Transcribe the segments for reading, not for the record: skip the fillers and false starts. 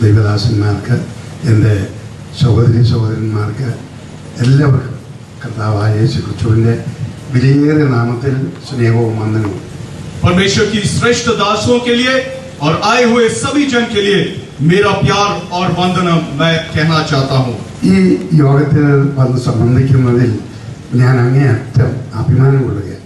ദൈവദാസന്മാർക്ക്, എൻ്റെ സഹോദരി സഹോദരന്മാർക്ക് എല്ലാവർക്കും കർത്താവായ യേശു ക്രിസ്തുവിൻ്റെ വിലയേറിയ നാമത്തിൽ സ്നേഹവും വന്ദനവും. परमेश्वर की श्रेष्ठ दासों के लिए और आए हुए सभी जन के लिए मेरा प्यार और वंदना मैं कहना चाहता हूँ. ഈ യോഗത്തിൽ വന്ന് സംബന്ധിക്കുന്നതിൽ ഞാൻ അങ്ങേയറ്റം അഭിമാനം കൊള്ളുകയാണ്.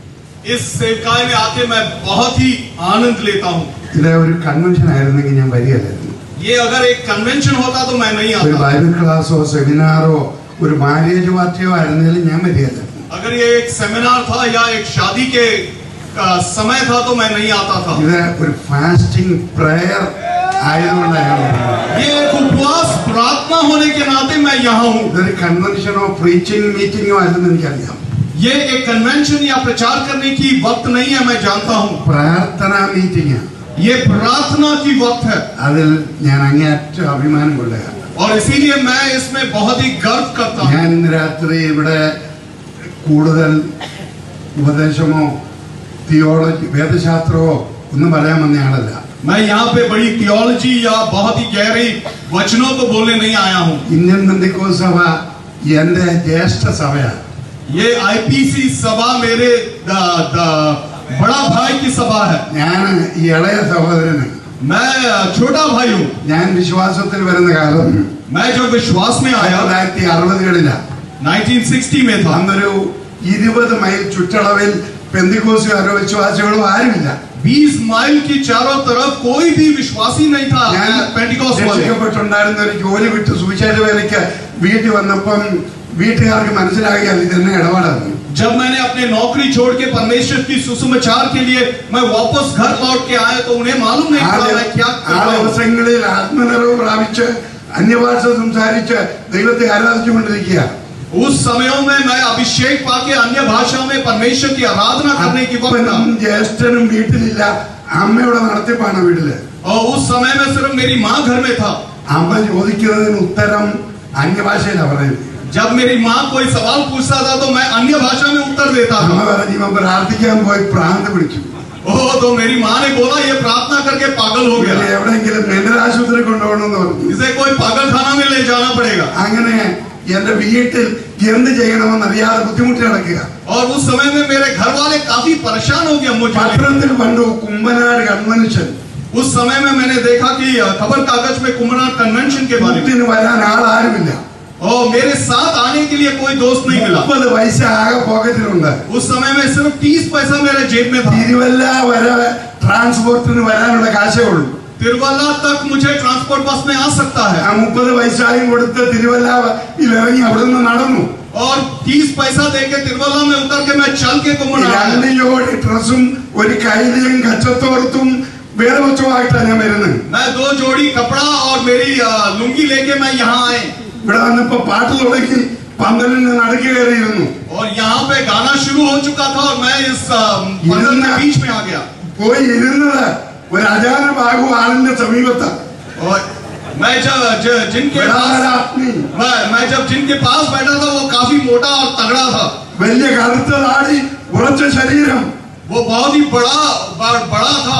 इस सेवकाई में आके मैं बहुत ही आनंद लेता हूँ. ഇത് ഒരു കൺവെൻഷൻ ആയിരുന്നെങ്കിൽ ഞാൻ വരികയില്ലായിരുന്നു. ये अगर एक कन्वेंशन होता तो मैं नहीं ഒരു आता. ബൈബിൾ ക്ലാസ്സോ സെമിനാറോ ഒരു മാരേജ് പാർട്ടിയോ ആയിരുന്നെങ്കിലും ഞാൻ വരികയില്ലായിരുന്നു. अगर ये एक सेमिनार था या एक शादी के समय था तो मैं नहीं आता था. ഇത് ഒരു ഫാസ്റ്റിംഗ് പ്രയർ ആയതുകൊണ്ടാണ് ഞാൻ വരുന്നത്. ये एक उपवास प्रार्थना होने के नाते मैं यहाँ हूँ. ഇതൊരു കൺവെൻഷനോ പ്രീച്ചിങ് മീറ്റിംഗോ അല്ലെന്ന് എനിക്കറിയാം. ये एक कन्वेंशन या प्रचार करने की वक्त नहीं है, मैं जानता हूँ. പ്രാർത്ഥനാ മീറ്റിംഗ്, ये प्रार्थना की वक्त है അതിൽ ഞാൻ അങ്ങേയറ്റം അഭിമാനം കൊള്ളുകയാണ്. और इसीलिए मैं इसमें बहुत ही गर्व करता हूँ. ഞാൻ ഇന്ന് രാത്രി ഇവിടെ കൂടുതൽ ഉപദേശമോ തിയോളജി വേദശാസ്ത്രമോ ഒന്നും പറയാൻ വന്ന ആളല്ല. मैं यहाँ पे बड़ी थियोलॉजी या बहुत ही गहरी वचनों को बोलने नहीं आया हूँ. ഇന്ത്യൻ പെന്തക്കോസ്ത് സഭ എന്റെ ജ്യേഷ്ഠ സഭയാണ്. ये आईपीसी सभा मेरे बड़ा भाई की सभा है. ഞാൻ ഈ ഇളയ സഹോദരന്. मैं छोटा भाई हूँ. ഞാൻ വിശ്വാസത്തിൽ വരുന്ന കാലം मैं जब विश्वास में आया 1960-കളിലാണ്. 1960 में था. അന്നൊരു 20 മൈൽ ചുറ്റളവിൽ പെന്തക്കോസ്തുകാരോ വിശ്വാസികളോ ആരുമില്ല. 20 माइल की चारों तरफ कोई भी विश्वासी नहीं था. ഞാൻ पेंटिकॉस्ट वाले. രക്ഷിക്കപ്പെട്ടുണ്ടായിരുന്ന ഒരു ജോലി വിട്ട് സുവിശേഷ വേലയ്ക്ക് വീട്ടിൽ വന്നപ്പം വീട്ടുകാർക്ക് മനസ്സിലാകിയാൽ ഇതെന്നെ ഇടപാടാണ്. जब मैंने अपने नौकरी छोड़ के परमेश्वर की सुसमाचार के लिए मैं वापस घर लौट के आया तो उन्हें मालूम नहीं था मैं क्या कर रहा हूं. ദിവസങ്ങളിൽ ആത്മനിറവ് പ്രാപിച്ച് അന്യഭാഷ സംസാരിച്ച് ദൈവത്തെ ആരാധിച്ചുകൊണ്ടിരിക്കുക. उस समयों में मैं अभिषेक पाके अन्य भाषा में परमेश्वर की आराधना करने की वक्त था. ജ്യേഷ്ഠനും വീട്ടിലില്ല, അമ്മയുടെ നടത്തിപ്പാണ് വീട്ടില്. और उस समय में सिर्फ मेरी माँ घर में था. അമ്മ ചോദിക്കുന്നതിന് ഉത്തരം അന്യഭാഷയിലാണ് പറയുന്നത്. जब मेरी माँ कोई सवाल पूछता था तो मैं अन्य भाषा में उत्तर देता അമ്മ था. പറഞ്ഞു ഇവൻ പ്രാർത്ഥിക്കാൻ പോയി ഭ്രാന്ത് പിടിച്ചു. ओह, तो मेरी माँ ने बोला ये प्रार्थना करके पागल हो ഇവനെ गया, എവിടെയെങ്കിലും മെന്റലാശുപത്രി കൊണ്ടുപോകണമെന്ന് പറഞ്ഞു. इसे कोई पागल खाना में ले जाना पड़ेगा. അങ്ങനെ എന്റെ വീട്ടിൽ എന്ത് ചെയ്യണമെന്ന് അറിയാതെ ബുദ്ധിമുട്ടി നടക്കുക. और उस समय में मेरे घर वाले काफी परेशान हो गए मुझे. പത്രത്തിൽ കണ്ടു കുമ്പനാട് കൺവെൻഷൻ. उस समय में मैंने देखा कि खबर कागज में कुम्भनाड कन्वेंशन के बारे में. ത്തിന് വരാൻ ആളാരുമില്ല. और मेरे साथ आने के लिए कोई दोस्त नहीं मिला. 30 പൈസ ആകെ പോക്കറ്റിലുണ്ട്. उस समय में सिर्फ 30 पैसा मेरे जेब में था. തിരുവല്ല വരെ ട്രാൻസ്പോർട്ടിന് വരാനുള്ള കാശേ ഉള്ളൂ. तिरुवल्ला तक मुझे ट्रांसपोर्ट बस में आ सकता है. ആ 30 പൈസയും കൊടുത്ത് തിരുവല്ലയിൽ ഇറങ്ങി അവിടെ നിന്ന് നടന്നു. और 30 पैसा देके तिरुवल्ला में उतर के मैं चल के कुम्भनाड आया. 2 ജോഡി ഡ്രസ്സും ഒരു കൈലിയും കച്ചത്തോർത്തും വേദവച്ചമായിട്ടാണ് ഞാൻ വരുന്നത്. मैं 2 जोड़ी कपड़ा और मेरी लुंगी लेके मैं यहाँ आए. ഇവിടെ വന്നപ്പോ പാട്ട് തുടങ്ങി 12 നടക്കി കയറിയിരുന്നു. और यहाँ पे गाना शुरू हो चुका था और मैं इस पंडल के बीच में आ गया. പോയി ഇരുന്നത് ഒരു അജാന ബാഹു ആളിന്റെ സമീപത്താ. और मैं जब जिनके पास बैठा था वो काफी मोटा और तगड़ा था. വലിയ കറുത്ത താടി, ഉറച്ച ശരീരം. वो बहुत ही बड़ा था.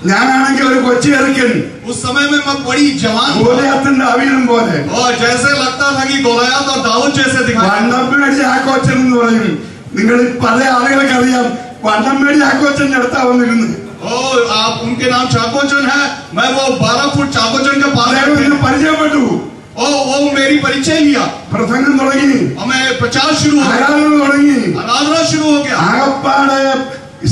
ഞാനാണെങ്കിൽ ഒരു കൊച്ചു ചെറുക്കൻ. उस समय में मैं बड़ी जवान था. ഗോലിയാത്തിന്റെ അവീരം പോലെ. और जैसे लगता था कि गोलियत और दाऊद जैसे दिखाई. വണ്ണമ്മേടി ആക്കോച്ചൻ എന്ന് പറയും. നിങ്ങൾ പല ആളുകൾക്ക് അറിയാം വണ്ണമ്മേടി ആക്കോച്ചന്റെ അടുത്താ വന്നിരുന്നത്. आप उनके नाम चाकोचन है. मैं वो 12 फुट चाकोचन के पास പരിചയപ്പെട്ടു. वो मेरी परिचय लिया. പ്രസംഗം തുടങ്ങി, और मैं प्रचार शुरू हो गया, ആരാധന തുടങ്ങി. आराधना शुरू हो गया. ആകപ്പാടെ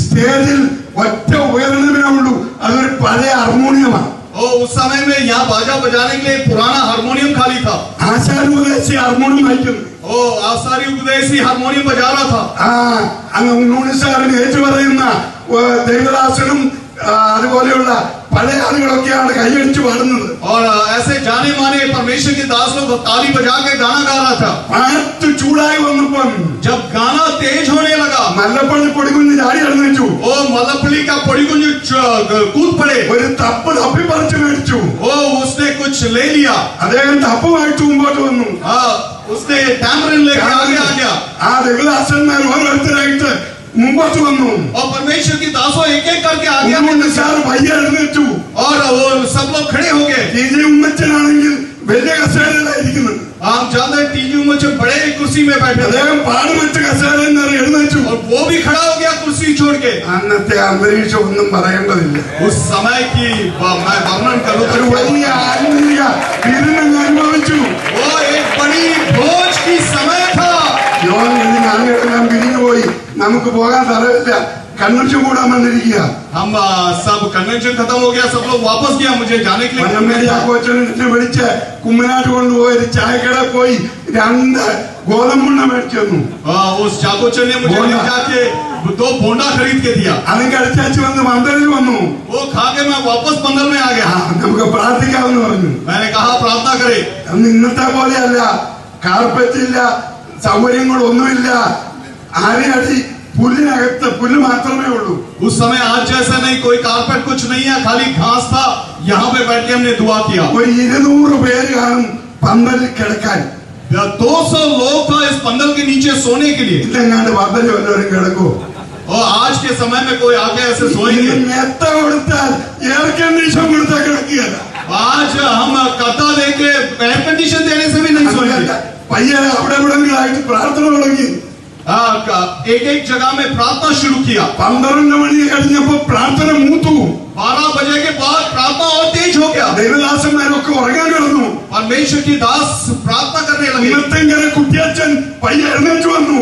സ്റ്റേജിൽ ഒറ്റ ഉപകരണമേ ഉള്ളൂ, അതൊരു പഴയ ഹാർമോണിയമാണ്. उस समय में यहाँ बाजा बजाने के लिए पुराना हारमोनियम खाली था. ആശാനുപദേശി ഹാർമോണിയം വായിക്കുന്നു. आसारी उपदेशी हारमोनियम बजा रहा था. അങ്ങ് ഉണ്ണൂണിസാറിന് ഏറ്റു പറയുന്ന ദേവദാസനും അതുപോലെയുള്ള പഴയ ആളുകളൊക്കെയാണ് കൈയടിച്ചു പാടുന്നത്. और ऐसे जाने माने परमेश्वर के दास लोग ताली बजा के गाना गा रहा था. പാട്ട് ചൂടായി വന്നപ്പം जब गाना तेज होने लगा മല്ലപ്പള്ളി പൊടികുഞ്ഞ് ചാടി എഴുന്നേറ്റു. मलपली का पड़ी कुंज कूद पड़े. ഒരു തപ്പ് തപ്പിപ്പറിച്ച് മേടിച്ചു. उसने कुछ ले लिया. അദ്ദേഹം തപ്പുമായിട്ട് മുമ്പോട്ട് വന്നു. उसने टैमरिन लेकर आगे आ गया. ആ ദേവദാസന്മാർ ഓരോരുത്തരായിട്ട് മുമ്പോട്ട് വന്നു. और परमेश्वर की दासों एक एक करके आगे आगे ഉമ്മൻ സാർ പയ്യെ എഴുന്നേറ്റു. और वो सब लोग खड़े हो गए. ടി.ജെ. ഉമ്മച്ചനാണെങ്കിൽ വലിയ കസേരയിലായിരിക്കുന്നത്. आप जानते हैं टीजी मुझे बड़े कुर्सी में बैठे थे അദ്ദേഹം പാടുമറ്റ കസേരയിൽ നിന്ന് എഴുന്നേറ്റു. और वो भी खड़ा हो गया कुर्सी छोड़ के. അന്നത്തെ അന്തരീക്ഷം ഒന്നും പറയേണ്ടതില്ല. उस समय की मैं वर्णन करूं ഒരു तो വലിയ ആത്മീയ വിരുന്ന് അനുഭവിച്ചു. वो एक बड़ी भोज की समय था. യോഹന്നാൻ ആളുകളെല്ലാം പിരിഞ്ഞുപോയി. നമുക്ക് പോകാൻ സ്ഥലമില്ല. കൺവെൻഷൻ കൂടാൻ വന്നിരിക്കുക. हम सब कन्वेंशन खत्म हो गया, सब लोग वापस गया. मुझे जाने के लिए കോച്ചനെ വിളിച്ച് കുമ്മനാട്ട് കൊണ്ടുപോയി ഒരു ചായക്കട പോയി 2 ഗോതമ്പുണ്ണ മേടിച്ചു തന്നു. उस चाकोचन ने मुझे ले जाके 2 बोंडा खरीद के दिया. അതും കഴിച്ചു വന്ന് മന്ദിരത്തിൽ വന്നു. वो खा के मैं वापस मंदिर में आ गया. നമുക്ക് പ്രാർത്ഥിക്കാമെന്ന് പറഞ്ഞു. मैंने कहा प्रार्थना करे. അന്ന് ഇന്നത്തെ പോലെയല്ല. കാർപ്പറ്റ് ഇല്ല, സൗകര്യങ്ങളൊന്നുമില്ല. ആരെയടി പുല്ലിനകത്ത് പുല്ല് മാത്രമേ ഉള്ളൂ. उस समय आज जैसा नहीं, कोई कारपेट कुछ नहीं है, खाली घास था. यहाँ पे बैठ के हमने दुआ किया. ഒരു 200 പേര് കാണും പന്തലിൽ കിടക്കാൻ. 200 लोग था इस पंदल के नीचे सोने के लिए. ഇതെങ്ങാണ്ട് പന്തൽ വല്ലവരും കിടക്കോ? और आज के समय में कोई आके ऐसे सोएंगे? മെത്ത കൊടുത്താൽ എയർ കണ്ടീഷൻ കൊടുത്താൽ കിടക്കുകയല്ല. आज हम कता देके एयर कंडीशन देने से भी नहीं सोएंगे. പയ്യെ അവിടെ എവിടെങ്കിലായിട്ട് പ്രാർത്ഥന തുടങ്ങി. एक एक जगह में प्रार्थना शुरू किया. 12 മണി കഴിഞ്ഞപ്പോ പ്രാർത്ഥന മൂത്തു. 12 बजे के बाद प्रार्थना और तेज हो गया. ദൈവദാസന്മാരൊക്കെ ഉറങ്ങാൻ കിടന്നു. परमेश्वर की दास प्रार्थना करने लगे. ഇന്നത്തെങ്കര കുട്ടിയച്ഛൻ പയ്യെ എഴുന്നേറ്റ് വന്നു.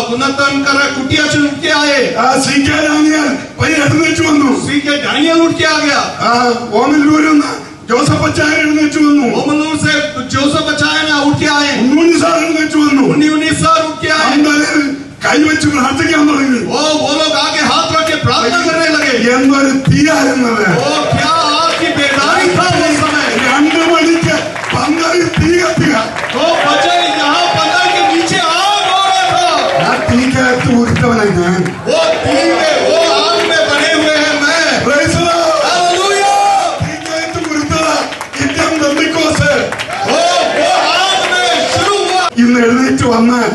कुन्नतन कर कुटिया चल उठ के आए. CK ഡാനിയൽ പയ്യെ എഴുന്നേറ്റ് വന്നു. CK डैनियल उठ के आ गया. ഓമല്ലൂരിൽ ജോസഫ് അച്ചായൻ എഴുന്നേറ്റ് വന്നു. ओमनूर से जोसेफ अचायन उठ के आए. ഉണ്ണി സാർ എഴുന്നേറ്റ് വന്നു. उन्नी सर उठ के आए. പന്തലിൽ കൈവച്ച് പ്രാർത്ഥിക്കാൻ തുടങ്ങി. वो लोग आके हाथ रख के प्रार्थना करने लगे. എന്തൊരു തീയായിരുന്നത്. क्या आपकी बेदारी था वो समय. 2 മണിക്ക് പന്തലിൽ തീ കത്തുക. 2 बजे यहाँ पंदल के नीचे आग हो रहा था. ആ തീക്കകത്ത് ഉരുത്തവനായി ഞാൻ. वो ती में वो आग में बने हुए हैं मैं. Praise the Lord. हालेलुया. തീക്കകത്ത് ഉരുത്തത ഇന്ത്യൻ ബന്ധുക്കോസ് वो आग में शुरू हुआ. ഇന്ന് എഴുന്നേറ്റ് വന്നാൽ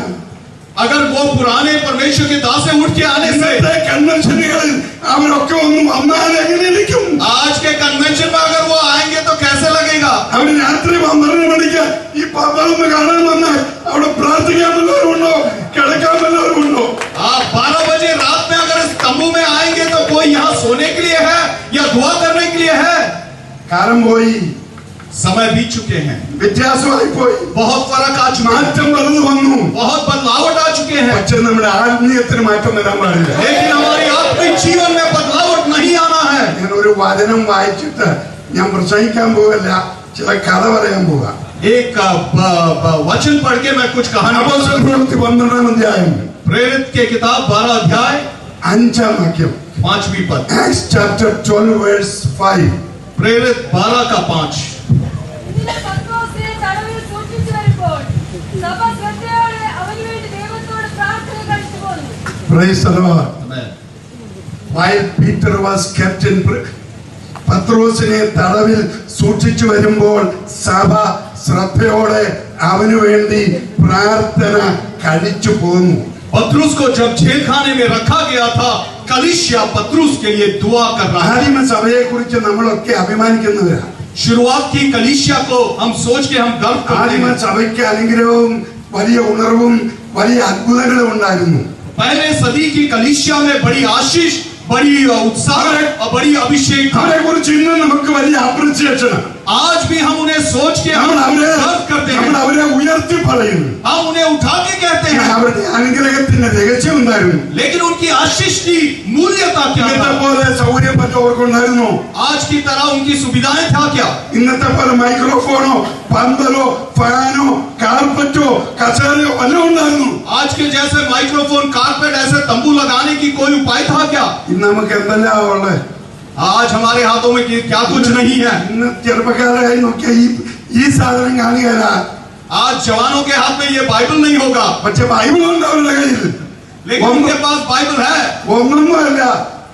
अगर वो पुराने परमेश्वर के दास से उठ के आने से ഇന്നത്തെ കൺവെൻഷനുകളിൽ അവരൊക്കെ ഒന്ന് വന്നാൽ എങ്ങനെയിരിക്കും? आज के कन्वेंशन में अगर वो आएंगे तो कैसे लगेगा? അവര് രാത്രി 12 മണിക്ക് ഈ പന്തലൊന്ന് കാണാൻ വന്നാൽ അവിടെ പ്രാർത്ഥിക്കാൻ വല്ലവരും ഉണ്ടോ? കിടക്കാൻ വല്ലവരും ഉണ്ടോ? 12 बजे रात में अगर इस तंबू में आएंगे तो कोई यहाँ सोने के लिए है या दुआ करने के लिए है? കാലം പോയി, समय बीत चुके हैं. വ്യത്യാസമായി പോയി, बहुत फर्क आ चुका है. മാറ്റം വളർന്നു വന്നു. बहुत बदलावट आ चुके हैं. പക്ഷെ നമ്മുടെ ആത്മീയത്തിന് മാറ്റം വരാൻ പാടില്ല. लेकिन हमारी आत्मिक जीवन में बदलावट नहीं आना है. ഞാൻ ഒരു വചനം വായിച്ചിട്ട് ഞാൻ പ്രസംഗിക്കാൻ പോകല്ല, ചില കഥ പറയാൻ പോകാം. एक वचन पढ़ के मैं कुछ कहानी. അപ്പോസ്തല പ്രവൃത്തി 12-ാം അധ്യായം प्रेरित के किताब 12 अध्याय 5-ാം വാക്യം. 5वीं पद. Acts chapter 12 verse 5. प्रेरित 12 का 5. ഇതിലെ പത്രോസിനെ തടവിൽ സൂക്ഷിച്ചു വരുമ്പോൾ സഭ ശ്രദ്ധയോടെ അവന് വേണ്ടി ദൈവത്തോട് പ്രാർത്ഥന കഴിച്ചു പോന്നു. Praise the Lord. While Peter was kept in prison, പത്രോസിനെ തടവിൽ സൂക്ഷിച്ചു വരുമ്പോൾ സഭ ശ്രദ്ധയോടെ അവനു വേണ്ടി പ്രാർത്ഥന കഴിച്ചു പോന്നു. पत्रुस को जब जेल खाने में रखा गया था, कलीसिया पत्रुस के लिए दुआ कर रहा है. ആദിമ സഭയെ കുറിച്ച് നമ്മളൊക്കെ അഭിമാനിക്കുന്നവരാ. शुरुआत की कलीसिया को हम सोच के हम गर्व करते ആദിമ हैं. സഭയ്ക്ക് അനുഗ്രഹവും വലിയ ഉണർവും വലിയ അത്ഭുതങ്ങളും ഉണ്ടായിരുന്നു. पहले सदी की कलीसिया में बड़ी आशीष, बड़ी उत्साह और बड़ी अभिषेक था. അവരെ കുറിച്ച് ഇന്ന് നമുക്ക് വലിയ അപ്രിസിയേഷൻ. आज भी हम उन्हें सोच के हम गर्व करते നമ്മൾ हैं. അവരെ ഉയർത്തി പറയുന്നു. हम उन्हें उठा के कहते हैं. അവരുടെ അനുഗ്രഹത്തിന്റെ രഹസ്യം ഉണ്ടായിരുന്നു. लेकिन उनकी आशीष की मूल्यता क्या ഇന്നത്തെ था? പോലെ സൗകര്യം പറ്റവർക്കുണ്ടായിരുന്നു. आज की तरह उनकी सुविधाएं था क्या? ഇന്നത്തെ പോലെ മൈക്രോഫോണോ പന്തലോ ഫാനോ കാർപ്പറ്റോ കസേരയോ വല്ലതും ഉണ്ടായിരുന്നു. आज के जैसे माइक्रोफोन, कारपेट, ऐसे तंबू लगाने की कोई उपाय था क्या? ഇന്ന് നമുക്ക് എന്തെല്ലാം ഉള്ളത്? आज हमारे हाथों में क्या कुछ नहीं है. ഇന്ന് ചെറുപ്പക്കാരായി നോക്കിയാൽ ഈ സാധനം കാണുകയല്ല. आज जवानों के हाथ में ये बाइबल नहीं होगा, പക്ഷെ ബൈബിളുണ്ട് അവരുടെ കയ്യിൽ. लेकिन उनके पास बाइबल है. ഒന്നൊന്നുമല്ല,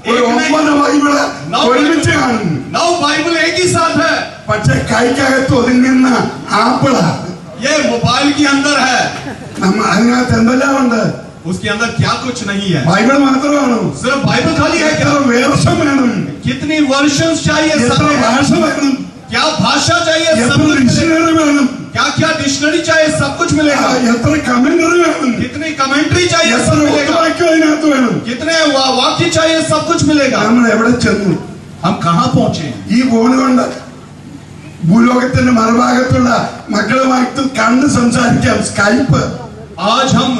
ഒരു 9 ബൈബിള് ഒരുമിച്ച് കാണുന്നു. 9 बाइबल एक ही साथ है. പക്ഷെ കൈക്കകത്ത് ഒതുങ്ങുന്ന ആപ്പിളാ. ये मोबाइल के अंदर है. അതിനകത്ത് എന്തെല്ലാം ഉണ്ട്? उसके अंदर क्या कुछ नहीं है, ബൈബിൾ മാത്രമാണോ? सिर्फ बाइबल खाली है എത്ര क्या? വേഷം വേണം? कितनी वर्षन्स चाहिए, എത്ര सब में ഭാഷ വേണം? क्या भाषा चाहिए, सब എത്ര कुछ मिलेगा। ഡിക്ഷണറി വേണം? क्या क्या डिक्शनरी चाहिए, सब कुछ मिलेगा। എത്ര കമന്ററി വേണം? कितनी कमेंट्री चाहिए, എത്ര सब मिलेगा। ഒത്തുവാക്യം അതിനകത്ത് വേണം? कितने वाक्य चाहिए, सब कुछ मिलेगा। നമ്മൾ എവിടെ ചെന്നു? हम कहाँ पहुंचे? ഈ ഫോൺ കൊണ്ട് ഭൂലോകത്തിന്റെ മറുഭാഗത്തുള്ള മക്കളുമായിട്ട് കണ്ട് സംസാരിക്കാം. സ്കൈപ്പ്. आज हम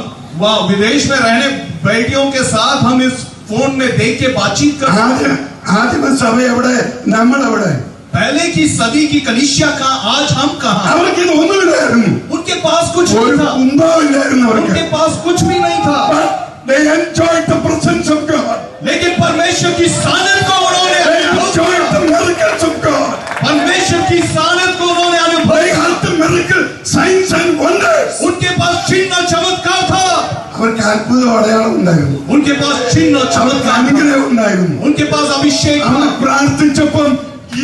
वह विदेश में रहने बेटियों के साथ हम इस फोन में देख के बातचीत कर सकते हैं। ആദിമ സഭ എവിടെ? നമ്മൾ എവിടെ? पहले की सदी की कलीसिया कहाँ, आज हम कहाँ? അവർക്ക് ഇത് ഒന്നുമില്ലായിരുന്നു. उनके पास कुछ ഒരു नहीं था, കുന്തവും ഇല്ലായിരുന്നു അവർക്ക്. उनके पास कुछ भी नहीं था, But they enjoyed the presence of God. लेकिन परमेश्वर की सानिध्य को उन्होंने They अनुभव enjoyed किया। the miracles of God. परमेश्वर की सानिध्य को उन्होंने अनुभव They किया। had the miracle, signs and wonders. उनके पास चिन्ह और चमत्कार था, അവർക്ക് അത്ഭുതം അടയാളം ഉണ്ടായിരുന്നു. उनके पास चिन्ह और അവർക്ക് चमत्कार था, അനുഗ്രഹം ഉണ്ടായിരുന്നു. उनके पास अभिषेक था। അവർ പ്രാർത്ഥിച്ചപ്പം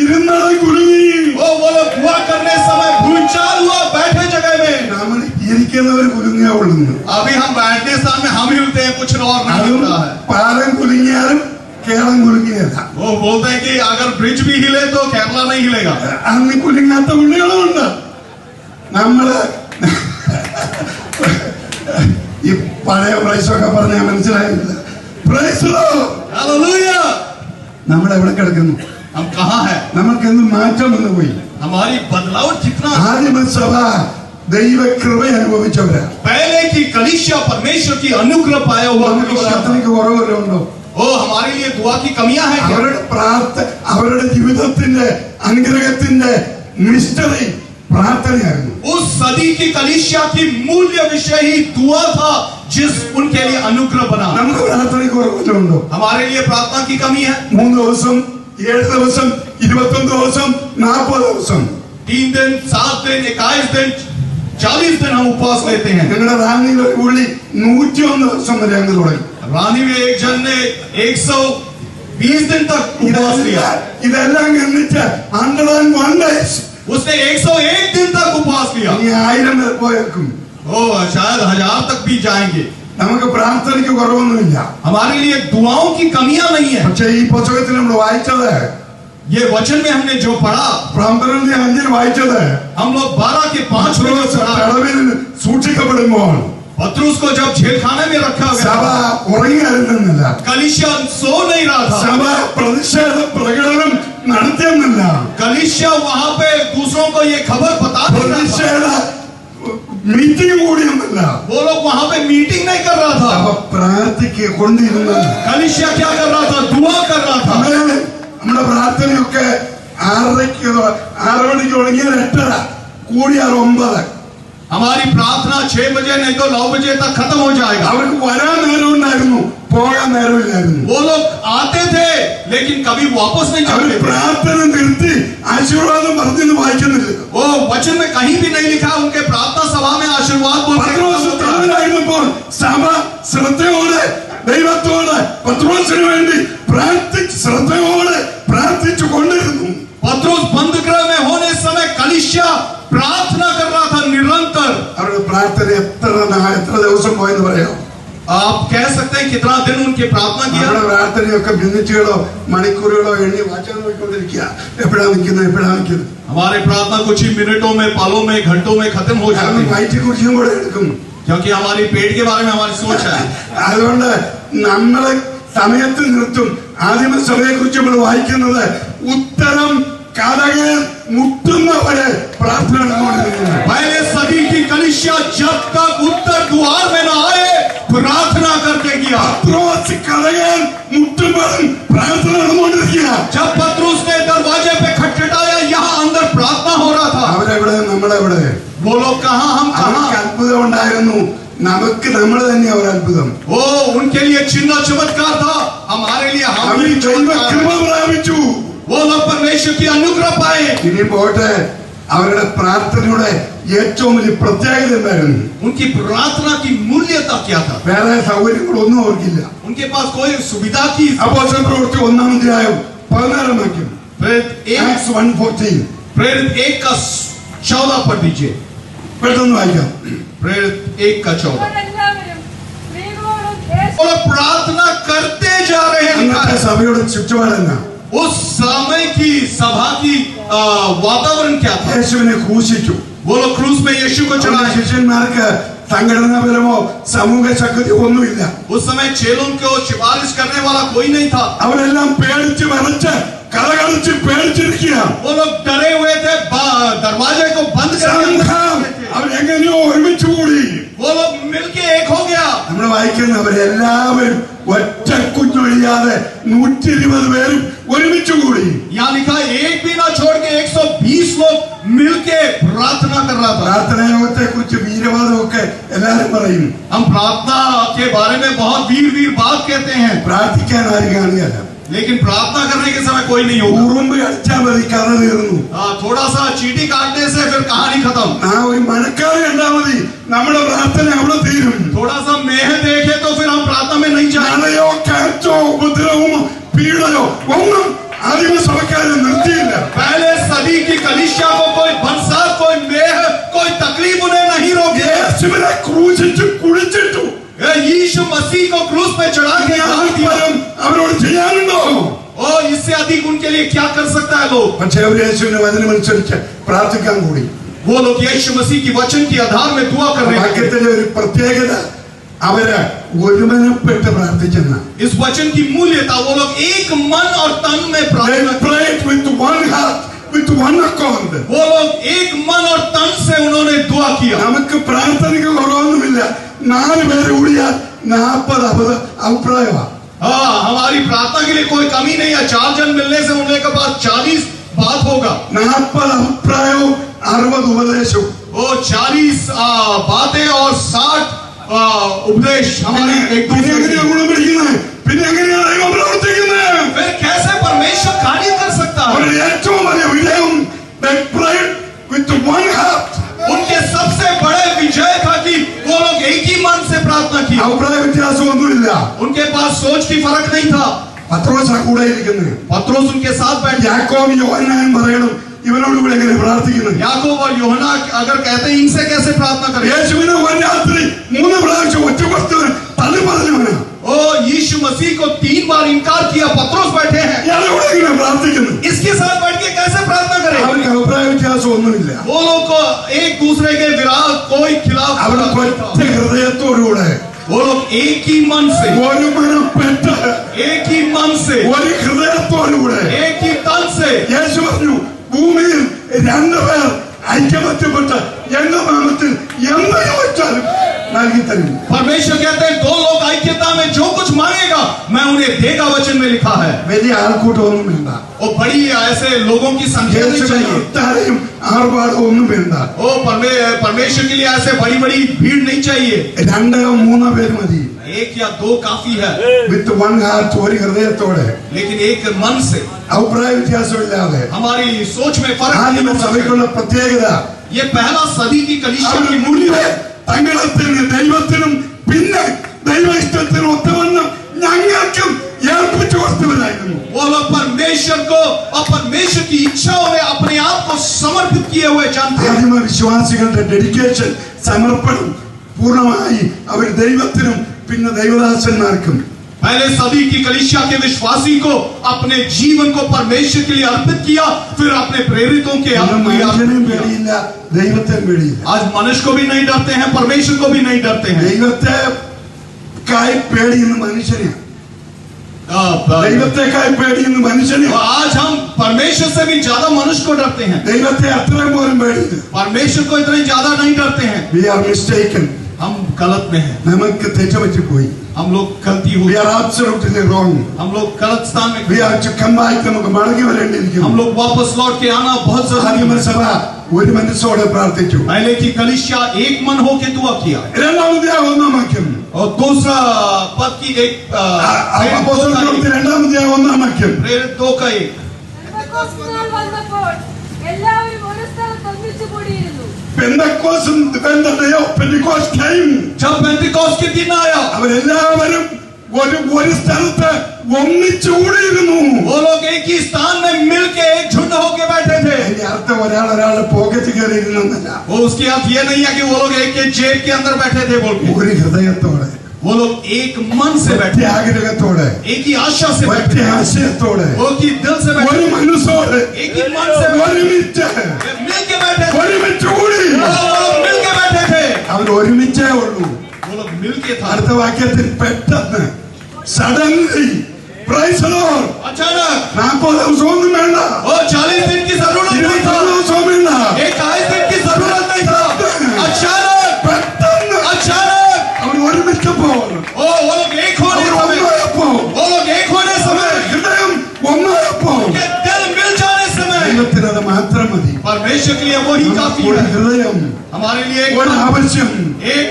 ഇരുന്നട കുലുങ്ങി. वो लोग दुआ करने समय भूचाल हुआ बैठे जगह में। നമ്മൾ ഇരിക്കുന്നവർ കുലുങ്ങിയാ ഉള്ളുന്നു. अभी हम बैठने स्थान में हम हिलते हैं, कुछ और नहीं അതും हिलता है। പാലം കുലുങ്ങിയാലും കേരളം കുലുങ്ങിയല്ല. वो बोलते हैं कि अगर ब्रिज भी हिले तो केरला नहीं हिलेगा। അന്ന് കുലുങ്ങാത്ത ഉള്ളികളുമുണ്ട്. നമ്മള് ഈ പഴയ പ്രൈസൊക്കെ പറഞ്ഞാൽ മനസ്സിലായില്ല. Price hallelujah. നമ്മൾ എവിടെ കിടക്കുന്നു? हम कहाँ हैं? നമുക്ക് എന്ത് മാറ്റം വന്നു പോയി? हमारी बदलाव कितना। ആദിമസഭ ദൈവ കൃപ അനുഭവിച്ചവരാ. पहले की कलीसिया परमेश्वर की अनुग्रह पाया हुआ നമുക്ക് कलीसिया था। പ്രാർത്ഥനയ്ക്ക് കുറവല്ലോ ഉണ്ടോ? ओ हमारे लिए दुआ की कमियां हैं क्या? അവരുടെ ജീവിതത്തിന്റെ അനുഗ്രഹത്തിന്റെ മിസ്റ്ററി പ്രാർത്ഥനയായിരുന്നു. उस सदी की कलीसिया की मूल्य विषय ही दुआ था, जिस उनके लिए अनुग्रह बना। നമുക്ക് പ്രാർത്ഥനയ്ക്ക് കുറവല്ലോ ഉണ്ടോ? हमारे लिए प्रार्थना की कमी है। 3 ദിവസം 7 ദിവസം 21 ദിവസം 40 ദിവസം 3 दिन 7 दिन 21 दिन 40 दिन हम उपवास लेते हैं। ഞങ്ങളുടെ റാന്നിയിൽ ഒരു പുള്ളി 101 ദിവസം വരെ അങ്ങ് തുടങ്ങി. रानी में एक जन ने 120 दिन तक उपवास लिया। ഇതെല്ലാം ഗണ്ണിച്ച് 101 days. उसने 101 दिन तक उपवास लिया। ഇനി 1000 വരെ പോയേക്കും. ओ शायद 1000 तक भी जाएंगे। നമുക്ക് പ്രാർത്ഥനയ്ക്ക് കുറവൊന്നുമില്ല. हमारे लिए दुआओं की कमियां नहीं है। പക്ഷേ ഈ പുസ്തകത്തിൽ നമ്മൾ വായിച്ചത്, ये वचन में हमने जो पढ़ा, 12:5 വായിച്ചത്, हम लोग 12 के 5 में जो पढ़ा, തടവിൽ സൂക്ഷിക്കപ്പെടുമ്പോൾ पत्रुस को जब जेलखाने में रखा സഭ गया, ഉറങ്ങിയായിരുന്നില്ല. कलीसिया सो नहीं रहा था। സഭ പ്രതിഷേധ പ്രകടനം നടത്തിയെന്നില്ല. कलीसिया वहां पे दूसरों को ये खबर बता नहीं रहा था। പ്രതിഷേധ മീറ്റിംഗ് കൂടിയൊന്നുമില്ല. वो लोग वहां पे मीटिंग नहीं कर रहा था। സഭ പ്രാർത്ഥിക്ക് കൊണ്ടിരുന്നത്. कलीसिया क्या कर रहा था? दुआ कर रहा था। നമ്മുടെ പ്രാർത്ഥനയൊക്കെ 6:30 6 മണിക്ക് തുടങ്ങിയാൽ 8:30 കൂടിയാൽ 9. हमारी प्रार्थना 6 बजे नहीं तो 9 बजे तक खत्म हो जाएगा। അവർക്ക് വരാൻ നേരം ഉണ്ടായിരുന്നു, പോകാൻ നേരമില്ലായിരുന്നു. वो लोग आते थे लेकिन कभी वापस नहीं അവർ जाते थे। പ്രാർത്ഥന നിർത്തി ആശീർവാദം പറഞ്ഞെന്ന് വായിക്കുന്നില്ല. वो वचन में कहीं भी नहीं लिखा उनके प्रार्थना सभा में आशीर्वाद പത്രോസ് बोलते। തടവിലായിരുന്നപ്പോൾ സഭ ശ്രദ്ധയോടെ ദൈവത്തോട് പത്രോസിന് വേണ്ടി ശ്രദ്ധയോടെ പ്രാർത്ഥിച്ചു കൊണ്ടിരുന്നു. पत्रुस बंद गृह में होने समय कलीसिया प्रार्थना कर रहा था निरंतर। അവരുടെ പ്രാർത്ഥന എത്ര ദിവസം പോയെന്ന് പറയാം? आप कह सकते हैं कितना दिन उनकी प्रार्थना किया? നമ്മുടെ പ്രാർത്ഥനയൊക്കെ മിനിറ്റുകളോ മണിക്കൂറുകളോ എണ്ണി വാചകം നോക്കിക്കൊണ്ടിരിക്കുക. എപ്പോഴാ നിൽക്കുന്നത്? हमारे प्रार्थना कुछ ही मिनटों में, पालों में, घंटों में खत्म हो जाती है, വയറ്റിനെ കുറിച്ചും കൂടെ എടുക്കും. क्योंकि हमारी पेट के बारे में हमारी सोच है। അതുകൊണ്ട് നമ്മളെ സമയത്ത് നിർത്തും. ആദിമസഭയെ കുറിച്ച് നമ്മൾ വായിക്കുന്നത് ഉത്തരം കഥകൾ മുട്ടുന്നവരെ പ്രാർത്ഥന നടന്നുകൊണ്ടിരുന്നു. पहले सदी की कलीसिया जब तक उत्तर द्वार में न आए प्रार्थना करके गया। പത്രോസ് കഥകൾ മുട്ടുമ്പോഴും പ്രാർത്ഥന നടന്നുകൊണ്ടിരിക്കുക. जब पत्रुस ने दरवाजे पे खटखटाया, यहाँ अंदर प्रार्थना हो रहा था। അവരെവിടെ? നമ്മളെവിടെ? वो लोग कहाँ, हम അവർക്ക് कहाँ? അത്ഭുതം ഉണ്ടായിരുന്നു. നമുക്ക് നമ്മൾ തന്നെയാ ഒരു അത്ഭുതം. वो उनके लिए चिन्ह चमत्कार था, हमारे लिए हम അവർ भी ദൈവ चमत्कार കൃപ हैं। പ്രാപിച്ചു. वो लोग परमेश्वर की अनुग्रह पाए। ഇനി പോട്ടെ, അവരുടെ പ്രാർത്ഥനയുടെ ഏറ്റവും വലിയ പ്രത്യേകത എന്തായിരുന്നു? उनकी प्रार्थना की मूल्यता क्या था? വേറെ സൗകര്യങ്ങളൊന്നും അവർക്കില്ല. उनके पास कोई सुविधा की। അപ്പോസ്തല പ്രവൃത്തി 1-ാം 14 വാക്യം. प्रेरित 1:14 प्रेरित 1 का 14 पढ़ दीजिए। പെട്ടെന്ന് വായിക്കാം. प्रेरित 1 का 14। അവരെല്ലാവരും വേഗവും वो लोग प्रार्थना करते जा रहे हैं लिखा അന്നത്തെ है। സഭയുടെ ചുറ്റുപാടെന്നാ उस समय की सभा की वातावरण क्या था? യേശുവിനെ ക്രൂശിച്ചു. वो लोग क्रूस में यीशु को അവരുടെ चढ़ाए। ശിഷ്യന്മാർക്ക് സംഘടനാപരമോ സമൂഹ ശക്തിയോ ഒന്നുമില്ല. उस समय चेलों को सिफारिश करने वाला कोई नहीं था। അവരെല്ലാം പേടിച്ച് വിറച്ച് കലകളിച്ച് പേടിച്ചിരിക്കുക. वो लोग डरे हुए थे, दरवाजे को बंद സംഘം करके അവരെങ്ങനെയോ ഒരുമിച്ച് കൂടി. वो लोग मिलके एक हो गया। നമ്മൾ വായിക്കുന്നവരെല്ലാവരും ഒറ്റ കുഞ്ഞൊഴിയാതെ 120 പേരും ഒരുമിച്ച് കൂടി. यहाँ लिखा एक भी ना छोड़ के 120 लोग मिलके प्रार्थना कर रहा था। പ്രാർത്ഥനായോഗത്തെ കുറിച്ച് വീരവാദമൊക്കെ എല്ലാരും പറയും. हम प्रार्थना के बारे में बहुत वीर वीर बात कहते हैं, പ്രാർത്ഥിക്കാൻ ആരും കാണുകയല്ല. लेकिन प्रार्थना करने के समय कोई नहीं होगा। ഉറുമ്പ് അടിച്ചാൽ മതി, കഥ തീർന്നു. थोड़ा सा चीटी काटने से फिर कहानी खत्म। ആ ഒരു മഴക്കാറ് കണ്ടാൽ മതി, നമ്മുടെ പ്രാർത്ഥന അവിടെ തീരും. थोड़ा सा मेह देखे तो फिर हम प्रार्थना में नहीं जाएंगे। മഴയോ കാറ്റോ ഉപദ്രവമോ പീഡയോ ഒന്നും ആദ്യമേ സഭക്കാരെ നിർത്തിയില്ല. पहले सदी की कलीसिया को कोई बरसात, कोई मेह, कोई तकलीफ उन्हें नहीं रोकी। യേശുവിനെ ക്രൂശിച്ച് കുഴിച്ചിട്ടു. यीशु मसीह को क्रूस पे चढ़ा के डाल दिया। പകരം അവരോട് ചെയ്യാനുണ്ടോ? और इससे अधिक उनके लिए क्या कर सकता है लोग? പക്ഷേ അവർ യേശുവിന്റെ വചനമനുസരിച്ച് പ്രാർത്ഥിക്കാൻ കൂടി. वो लोग यीशु मसीह की वचन के आधार में दुआ कर रहे हैं। വാക്യത്തിലെ ഒരു പ്രത്യേകത, അവര് ഒരുമനപ്പെട്ട് പ്രാർത്ഥിച്ചെന്ന. इस वचन की मूल्यता, वो लोग एक मन और तन में They प्रार्थना की। prayed with one heart, with one accord. वो लोग एक मन और तन से उन्होंने दुआ किया। നമുക്ക് പ്രാർത്ഥനയ്ക്ക് കുറവൊന്നുമില്ല. 4 പേര് കൂടിയാൽ 40 അഭിപ്രായമാണ്. हाँ, हमारी प्रार्थना के लिए कोई कमी नहीं है। 4 जन मिलने से उनके के बाद 40 बात होगा। 40 അഭിപ്രായവും 60 ഉപദേശവും. वो 40 बातें और 60 उपदेश हमारे एक പിന്നെ दूसरे എങ്ങനെയാ ഗുണം പിടിക്കുന്നത്? പിന്നെ എങ്ങനെയാണ് ദൈവം പ്രവർത്തിക്കുന്നത്? फिर कैसे परमेश्वर कार्य कर सकता है? അവരുടെ ഏറ്റവും വലിയ വിജയം, they prayed with one heart. उनके सबसे बड़े विजय था कि वो लोग एक ही मन से प्रार्थना की। അഭിപ്രായ വ്യത്യാസമൊന്നുമില്ല. उनके पास सोच की फर्क नहीं था। പത്രോസാ കൂടെ ഇരിക്കുന്നത്. पत्रोस उनके साथ बैठे। യാക്കോബ് യോഹന്നാൻ പറയണം, ഇവനോട് കൂടെ എങ്ങനെ പ്രാർത്ഥിക്കുന്നത്? याकूब और यूहन्ना अगर कहते हैं इनसे कैसे प्रार्थना करें? യേശുവിനെ ഒരു രാത്രി 3 പ്രാവശ്യം ഒറ്റപ്പെടുത്തവൻ തള്ളി പറഞ്ഞവനാ. ओ यीशु मसीह को 3 बार इनकार किया। पत्रोस बैठे हैं, ഇയാളെ കൂടെ എങ്ങനെ പ്രാർത്ഥിക്കുന്നത്? इसके साथ बैठ के कैसे प्रार्थना करें? അവർക്ക് അഭിപ്രായ വ്യത്യാസമൊന്നുമില്ല. वो लोग को एक दूसरे के विरोध कोई खिलाफ അവരുടെ ഒറ്റ ഹൃദയത്തോടുകൂടെ वो लोग एक ही मन से, ഒരു മനപ്പെട്ട് एक ही मन से, ഒരു ഹൃദയത്തോടുകൂടെ एक ही तन से യേശു പറഞ്ഞു, ഭൂമിയിൽ 2 പേർ ഐക്യമത്യപ്പെട്ട് എന്റെ നാമത്തിൽ എന്ത് ചോദിച്ചാലും നൽകി തരും. परमेश्वर कहते हैं 2 लोग ऐक्यता में जो कुछ मांगेगा मैं उन्हें देगा। वचन में लिखा है। വലിയ ആൾക്കൂട്ടമൊന്നും വേണ്ട. और बड़ी ऐसे लोगों की संख्या नहीं യേശുവിന് चाहिए। ഒട്ടാരെയും ആർഭാടമൊന്നും വേണ്ട. ओ परमेश्वर के लिए ऐसे बड़ी बड़ी भीड़ नहीं चाहिए। 2-3 പേര് മതി. 1 या 2 काफी है, വിത്ത് വൺ ഹാർട്ട്, ഒരു ഹൃദയത്തോടെ, लेकिन एक मन से, അഭിപ്രായ വ്യത്യാസമില്ലാതെ. हमारी सोच में फर्क नहीं ആദ്യമേ होना चाहिए। സഭയ്ക്കുള്ള പ്രത്യേകത, ये पहला सदी की कलीसिया അവരുടെ की മുന്നിലെ തങ്ങളത്തിന് ദൈവത്തിനും പിന്നെ ദൈവ ഇഷ്ടത്തിനും ഒത്തവണ്ണം ഞങ്ങൾക്കും ഏൽപ്പിച്ചു കൊടുത്തവരായിരുന്നു. वो लोग परमेश्वर को और परमेश्वर की इच्छाओं में अपने आप को समर्पित किए हुए जानते हैं। ആദിമ വിശ്വാസികളുടെ ഡെഡിക്കേഷൻ, സമർപ്പണം പൂർണ്ണമായി അവർ ദൈവത്തിനും പിന്നെ ദൈവദാസന്മാർക്കും. पहले सदी की कलीसिया के विश्वासी को अपने जीवन को परमेश्वर के लिए अर्पित किया, फिर अपने प्रेरितों के അന്ന് लिए अर्पित മനുഷ്യനെയും किया। പേടിയില്ല, ദൈവത്തെയും പേടിയില്ല. आज मनुष्य को भी नहीं डरते हैं, परमेश्वर को भी नहीं डरते हैं। ദൈവത്തെക്കായി പേടിയുന്ന മനുഷ്യനെ, और ദൈവത്തെക്കായി പേടിയുന്ന മനുഷ്യനെ, आज हम परमेश्वर से भी ज्यादा मनुष्य को डरते हैं। ദൈവത്തെ അത്രയും പോലും പേടിയില്ല. परमेश्वर को इतने ज्यादा नहीं डरते हैं। We are mistaken. हम गलत में हैं, നമുക്ക് തെറ്റുപറ്റിപ്പോയി. हम लोग गलती We हुई, are absolutely wrong. हम लोग गलत स्थान में, We have to come back. നമുക്ക് മടങ്ങി हम വരേണ്ടിയിരിക്കുന്നു. लोग वापस लौट के आना बहुत जरूरी ആദിമ है। സഭ ഒരു മനസ്സോടെ പ്രാർത്ഥിച്ചു. पहले की कलीसिया एक मन होके दुआ किया। 2-ാം വാക്യം, और दूसरा पद की एक അപ്പോസ്തലപ്രവൃത്തി 2-ാം വാക്യം, प्रेरित 2 का 1। പെന്തക്കോസ്ത് നാൾ വന്നപ്പോൾ എല്ലാവരും ഒരു സ്ഥലത്ത് ഒന്നിച്ചു കൂടിയിരുന്നു. പെന്തക്കോസ്തും when the day of Pentecost came, जब पेंटिकोस्ट के दिन आया, അവരെല്ലാവരും ഒരു സ്ഥലത്ത് ഒന്നിച്ചു കൂടിയിരുന്നു. वो लोग एक ही स्थान में मिलके एक झुंड होके बैठे थे। അതിന്റെ അർത്ഥം ഒരാളുടെ പോക്കറ്റ് കയറിയിരുന്നല്ല. वो उसकी अर्थ ये नहीं है कि वो लोग एक जेब के अंदर बैठे थे बोल के। ഒരു ഹൃദയത്തോടെ, वो लोग एक मन से ഒറ്റ बैठे, ആഗ്രഹത്തോടെ एक ही आशा से ഒറ്റ बैठे, ആശയത്തോടെ एक ही दिल से बैठे, ഒരു മനസ്സോടെ एक ही मन से ഒരുമിച്ച് मिल के बैठे थे। ഒരുമിച്ച് കൂടി वो लोग मिल के बैठे थे, അവർ ഒരുമിച്ചേ ഉള്ളൂ. वो लोग मिल के था। അടുത്ത വാക്യത്തിൽ പെട്ടെന്ന് സഡൻലി പ്രൈസ് ലോർഡ് अचानक 40 ദിവസം ഒന്നും വേണ്ട, वो 40 दिन की जरूरत नहीं 21 था, ദിവസം വേണ്ട, 21 दिन की जरूरत नहीं था। अचानक പെട്ടെന്ന് അവർ ഒരുമിച്ചപ്പോൾ वो लोग एक होने അവർ समय, ഒന്നായപ്പോൾ वो लोग एक होने समय, ഹൃദയം ഒന്നായപ്പോൾ उनके दिल मिल जाने समय, ദൈവത്തിന് അത് മാത്രം മതി. परमेश्वर के लिए वो ही काफी ഒരു है। ഹൃദയം, हमारे लिए ഒരു ആവശ്യം, एक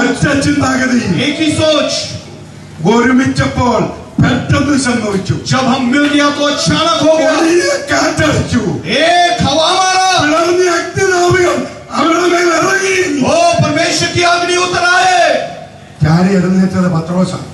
ഒറ്റ ചിന്താഗതി एक ही सोच। ഒരുമിച്ചപ്പോൾ പെട്ടെന്ന് സംഭവിച്ചു. जब हम मिल गया तो अचानक हो गया, വലിയ കാറ്റടിച്ചു, एक हवा मारा, പിളർന്ന അഗ്നിനാവികൾ അവരുടെ മേൽ ഇറങ്ങി. वो परमेश्वर की अग्नि उतर आए। ചാരി എഴുന്നേറ്റത് പത്രോസാണ്.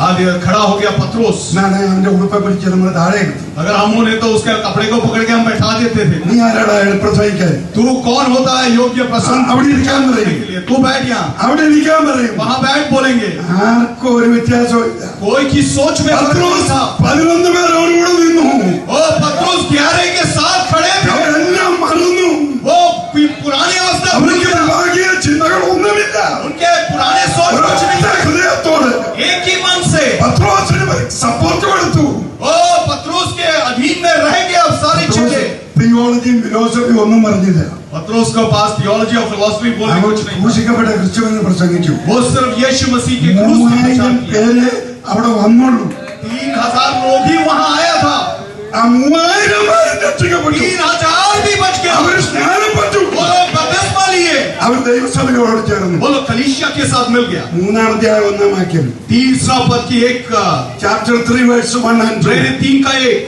आगे खड़ा हो गया पत्रोस। എന്നാണ് അവന്റെ ഉടുപ്പെ പിടിച്ച് നമ്മൾ താഴെ എടുത്തു. अगर हम होने तो उसके कपड़े को पकड़ के हम बैठा देते थे। നീ ആരാടാ പ്രസംഗിക്കാൻ? तू कौन होता है योग्य प्रसंग അവിടെ ഇരിക്കാൻ പറയും, के लिए? तू बैठ यहाँ, അവിടെ ഇരിക്കാൻ പറയും. वहाँ बैठ बोलेंगे। ആർക്കും ഒരു വ്യത്യാസവും ഇല്ല. कोई की सोच में फर्क नहीं പത്രോസ് था। 11 പേരോടുകൂടെ നിന്നു. वो पत्रोस 11 के साथ खड़े थे। അവരെല്ലാം മറന്നു. वो पुरानी अवस्था भूल അവർക്ക് गया, ഭാഗ്യ ചിന്തകളൊന്നുമില്ല. उनके पुराने सोच कुछ नहीं ഒരൊറ്റ था। ഹൃദയത്തോടെ एक ही मन से പത്രോസിന് സപ്പോർട്ട് കൊടുത്തു. वो पत्रोस के अधीन में रह गया सारी चीजें। തിയോളജിയും ഫിലോസഫിയും ഒന്നും പറഞ്ഞില്ല. पत्रोस के पास थियोलॉजी और फिलॉसफी बोलने അവൻ कुछ नहीं था। ക്രൂശിക്കപ്പെട്ട ക്രിസ്തുവിനെ പ്രസംഗിച്ചു. वो सिर्फ यीशु मसीह के क्रूस का 3000 प्रचार किया। പേര് അവിടെ വന്നുള്ളൂ. 3000 लोग ही वहां आया था। ആ 3000 പേര് രക്ഷിക്കപ്പെട്ടു. 3000 भी बच गया। അവർ സ്നാനപ്പെട്ടു. वो लोग बपतिस्मा लिए, അവർ ദൈവസഭയോട് ചേർന്നു. वो लोग कलीसिया के साथ मिल गया। 3-ാം അധ്യായം 1-ാം വാക്യം, तीसरा पद की एक ചാപ്റ്റർ 3 വേഴ്സ് 1 and 2. प्रेरित 3 का 1।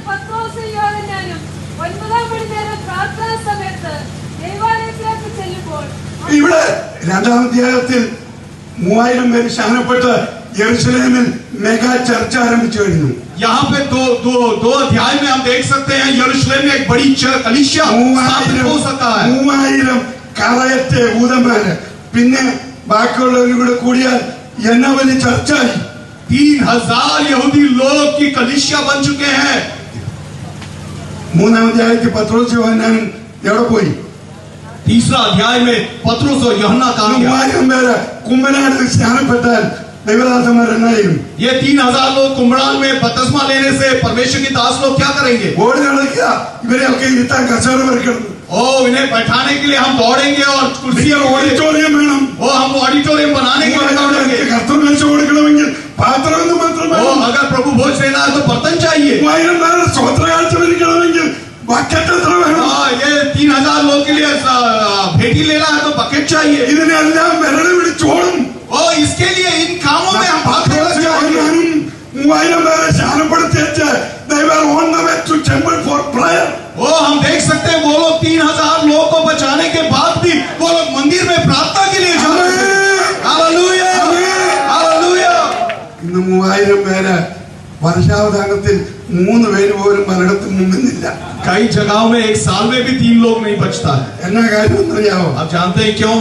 പത്രോസും യോഹന്നാനും 9-ാം മണിനേരം പ്രാർത്ഥനാ സമയത്ത് ദേവാലയത്തിലേക്ക് ചെല്ലുമ്പോൾ ഇവിടെ 2-ാം അധ്യായത്തിൽ 3000 പേര് സ്നാനപ്പെട്ട് യെരുശലേമിൽ മെഗാ ചർച്ച ആരംഭിച്ചു കഴിഞ്ഞു. यहाँ पे दो अध्याय में हम देख सकते हैं यरूशलेम में एक बड़ी कलीसिया स्थापित हो सकता है। 3000 കറയറ്റ ഊതന്മാര്, പിന്നെ ബാക്കിയുള്ളവരും കൂടെ കൂടിയാൽ എന്നാ വലിയ ചർച്ചയായി. 3000 यहूदी लोग की कलीसिया बन चुके हैं। 3-ാം അധ്യായത്തിൽ പത്രോസ് യോഹന്നാനും എവിടെ പോയി? तीसरा अध्याय में पतरस और यूहन्ना कहाँ गया? 3000 പേര് കുമ്മനാട് സ്നാനപ്പെട്ടാൽ ദൈവദാസന്മാർ എന്നാ ചെയ്യും? ये 3000 लोग कुम्भड़ान में बपतिस्मा लेने से परमेश्वर की दास लोग क्या करेंगे? ഓടി നടക്കുക, ഇവരെയൊക്കെ ഇരുത്താൻ കസേര വരക്കണം. ओ इन्हें बैठाने के लिए हम दौड़ेंगे और कुर्सियां ഓഡിറ്റോറിയം വേണം. वो हम ऑडिटोरियम बनाने के लिए दौड़ेंगे। കർത്തമേശ കൊടുക്കണമെങ്കിൽ പാത്രം എന്ന് മാത്രം वो വേണം. अगर प्रभु भोज लेना है तो बर्तन चाहिए। 3000 പേര് സ്വത്രകാഴ്ച വരിക്കണമെങ്കിൽ ബക്കറ്റ് എത്ര വേണം? ये 3000 लोग के लिए भेटी लेना है तो बकेट चाहिए। ഇതിനെല്ലാം വിരളി പിടിച്ചോടും. ओ इसके लिए इन कामों में हम भागने लग जाएंगे। 3000 പേരെ സ്നാനപ്പെടുത്തിയിട്ട് they were on the way to temple for prayer. वो हम देख सकते हैं वो लोग 3000 लोगों को बचाने के बाद भी वो लोग मंदिर में प्रार्थना के लिए जा रहे थे। Hallelujah, hallelujah. ഇന്ന് 3000 പേര് വർഷാവധാനത്തിൽ 3 പേര് പോലും പലയിടത്തും മുങ്ങുന്നില്ല. कई जगहों में एक साल में भी 3 लोग नहीं बचता है। എന്നാ കാര്യം എന്നറിയാമോ? आप जानते हैं क्यों?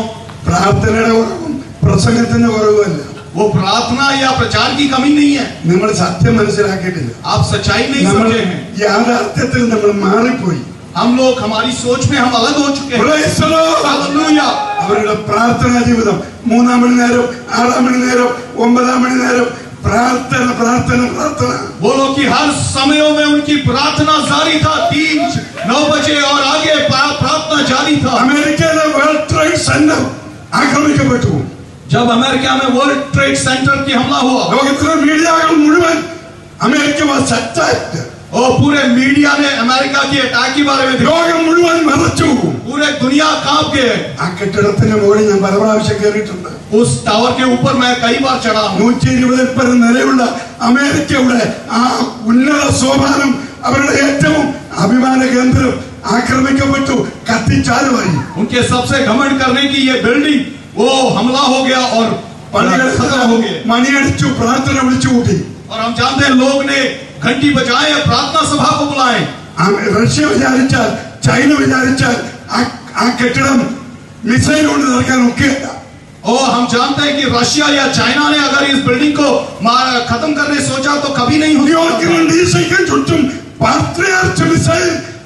പ്രാർത്ഥനയുടെ കുറവും പ്രസംഗത്തിന്റെ കുറവുമല്ല. वो प्रार्थना या प्रचार की कमी नहीं है, നമ്മൾ സത്യം മനസ്സിലാക്കിയിട്ടില്ല. आप सच्चाई नहीं നമ്മൾ समझे हैं। യാഥാർത്ഥ്യത്തിൽ നമ്മൾ മാറിപ്പോയി. हम लोग हमारी सोच में हम अलग हो चुके हैं। Praise the Lord. हालेलुया। അവരുടെ പ്രാർത്ഥനാ ജീവിതം 3-ാം മണി നേരം, 6-ാം മണി നേരം, 9-ാം മണി നേരം പ്രാർത്ഥന പ്രാർത്ഥന പ്രാർത്ഥന. वो लोग की हर समयों में उनकी प्रार्थना जारी था। 3, 9 बजे और आगे प्रार्थना जारी था। അമേരിക്കയിലെ വേൾഡ് ട്രേഡ് സെന്റർ ആക്രമിക്കപ്പെട്ടു. जब अमेरिका में वर्ल्ड ट्रेड सेंटर की हमला हुआ ലോകത്തിലെ മീഡിയകൾ മുഴുവൻ അമേരിക്ക വാസ് അറ്റാക്ഡ്. और पूरे मीडिया ने अमेरिका की अटैक के बारे में देखा। ലോകം മുഴുവൻ മറച്ചു. पूरे दुनिया कांप गए। ആ കെട്ടിടത്തിന് മുകളിൽ ഞാൻ പല പ്രാവശ്യം കയറിയിട്ടുണ്ട്. उस टावर के ऊपर मैं कई बार चढ़ा हूँ। 120 പേർ നിലയുള്ള അമേരിക്കയുടെ ആ ഉന്നത സോപാനം, അവരുടെ ഏറ്റവും അഭിമാന കേന്ദ്രം ആക്രമിക്കപ്പെട്ടു, കത്തിച്ചാലുമായി. उनके सबसे घमंड करने की ये बिल्डिंग वो हमला हो गया और खत्म हो गया। മണിയടിച്ചു, പ്രാർത്ഥന വിളിച്ചു കൂട്ടി. और हम जानते हैं लोग ने घंटी बजाए, प्रार्थना सभा को बुलाए। റഷ്യ വിചാരിച്ചാൽ, ചൈന വിചാരിച്ചാൽ ആ കെട്ടിടം മിസൈൽ കൊണ്ട് നിറക്കാൻ ഒക്കെയല്ല. हम जानते हैं कि रशिया या चाइना ने अगर इस बिल्डिंग को खत्म करने सोचा तो कभी नहीं हो ന്യൂയോർക്കിനും ഡീസയ്ക്കും ചുറ്റും പാട്രിയാർച്ച്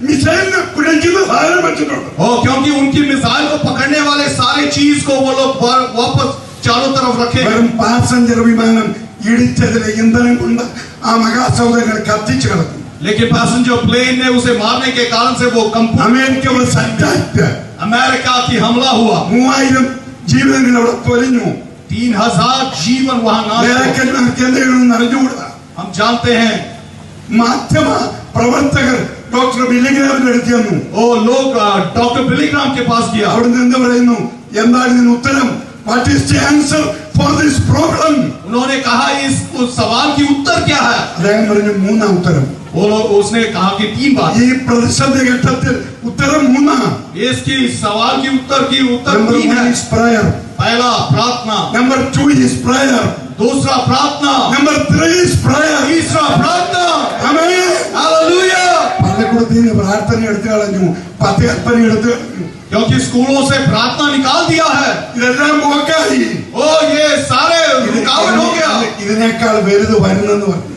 മിസൈലിനെ പിടിക്കുന്ന സാധനം വെച്ചിട്ടുണ്ട്. क्योंकि उनकी मिसाइल को पकड़ने वाले सारे चीज को वो लोग वापस चारों तरफ रखे. വെറും പാസഞ്ചർ വിമാനം ഇടിച്ചതിലെ ഇന്ധനം കൊണ്ട് ആ മഹാസൗധങ്ങൾ കത്തിച്ചു കളഞ്ഞു. लेकिन पैसेंजर प्लेन ने उसे मारने के कारण से वो അമേരിക്ക അറ്റാക്ക്, अमेरिका की हमला हुआ. 3000 ജീവനുകൾ അവിടെ പൊലിഞ്ഞു. 3000 जीवन वहां नाश हुए. നേതാക്കന്മാർക്ക് എന്തെങ്കിലും അറിഞ്ഞുകൂടാ. हम जानते हैं മാധ്യമ പ്രവർത്തകർ ഡോക്ടർ ബില്ലിഗ്രാമിന്റെ അടുത്ത് ചെന്നു. लोग डॉक्टर बिलीग्राम के पास गया. അവിടെ നിന്ന് പറയുന്നു, എന്താണ് ഇതിന് ഉത്തരം? What is the answer for this problem? उन्होंने कहा इस सवाल की उत्तर क्या है? അദ്ദേഹം പറഞ്ഞു, മൂന്നാം ഉത്തരം. उसने कहा कि 3 बात. ഈ പ്രതിസന്ധി ഘട്ടത്തിൽ ഉത്തരം മൂന്നാണ്. इसकी सवाल की उत्तर നമ്പർ 3 है. 1 is prayer, पहला प्रार्थना, നമ്പർ 2 is prayer, दूसरा प्रार्थना, നമ്പർ 3 is prayer. तीसरा प्रार्थना. ആമേൻ. हालेलुया. പള്ളിക്കൂടത്തിൽ നിന്ന് പ്രാർത്ഥന എടുത്തു കളഞ്ഞു, 10 കൽപ്പന എടുത്തു കളഞ്ഞു. क्योंकि स्कूलों से प्रार्थना निकाल दिया है. ഇതെല്ലാം മോക്കായി. ये सारे रुकावट हो गया. ഇതിനേക്കാൾ വലുത് വരുന്നെന്ന് പറഞ്ഞു.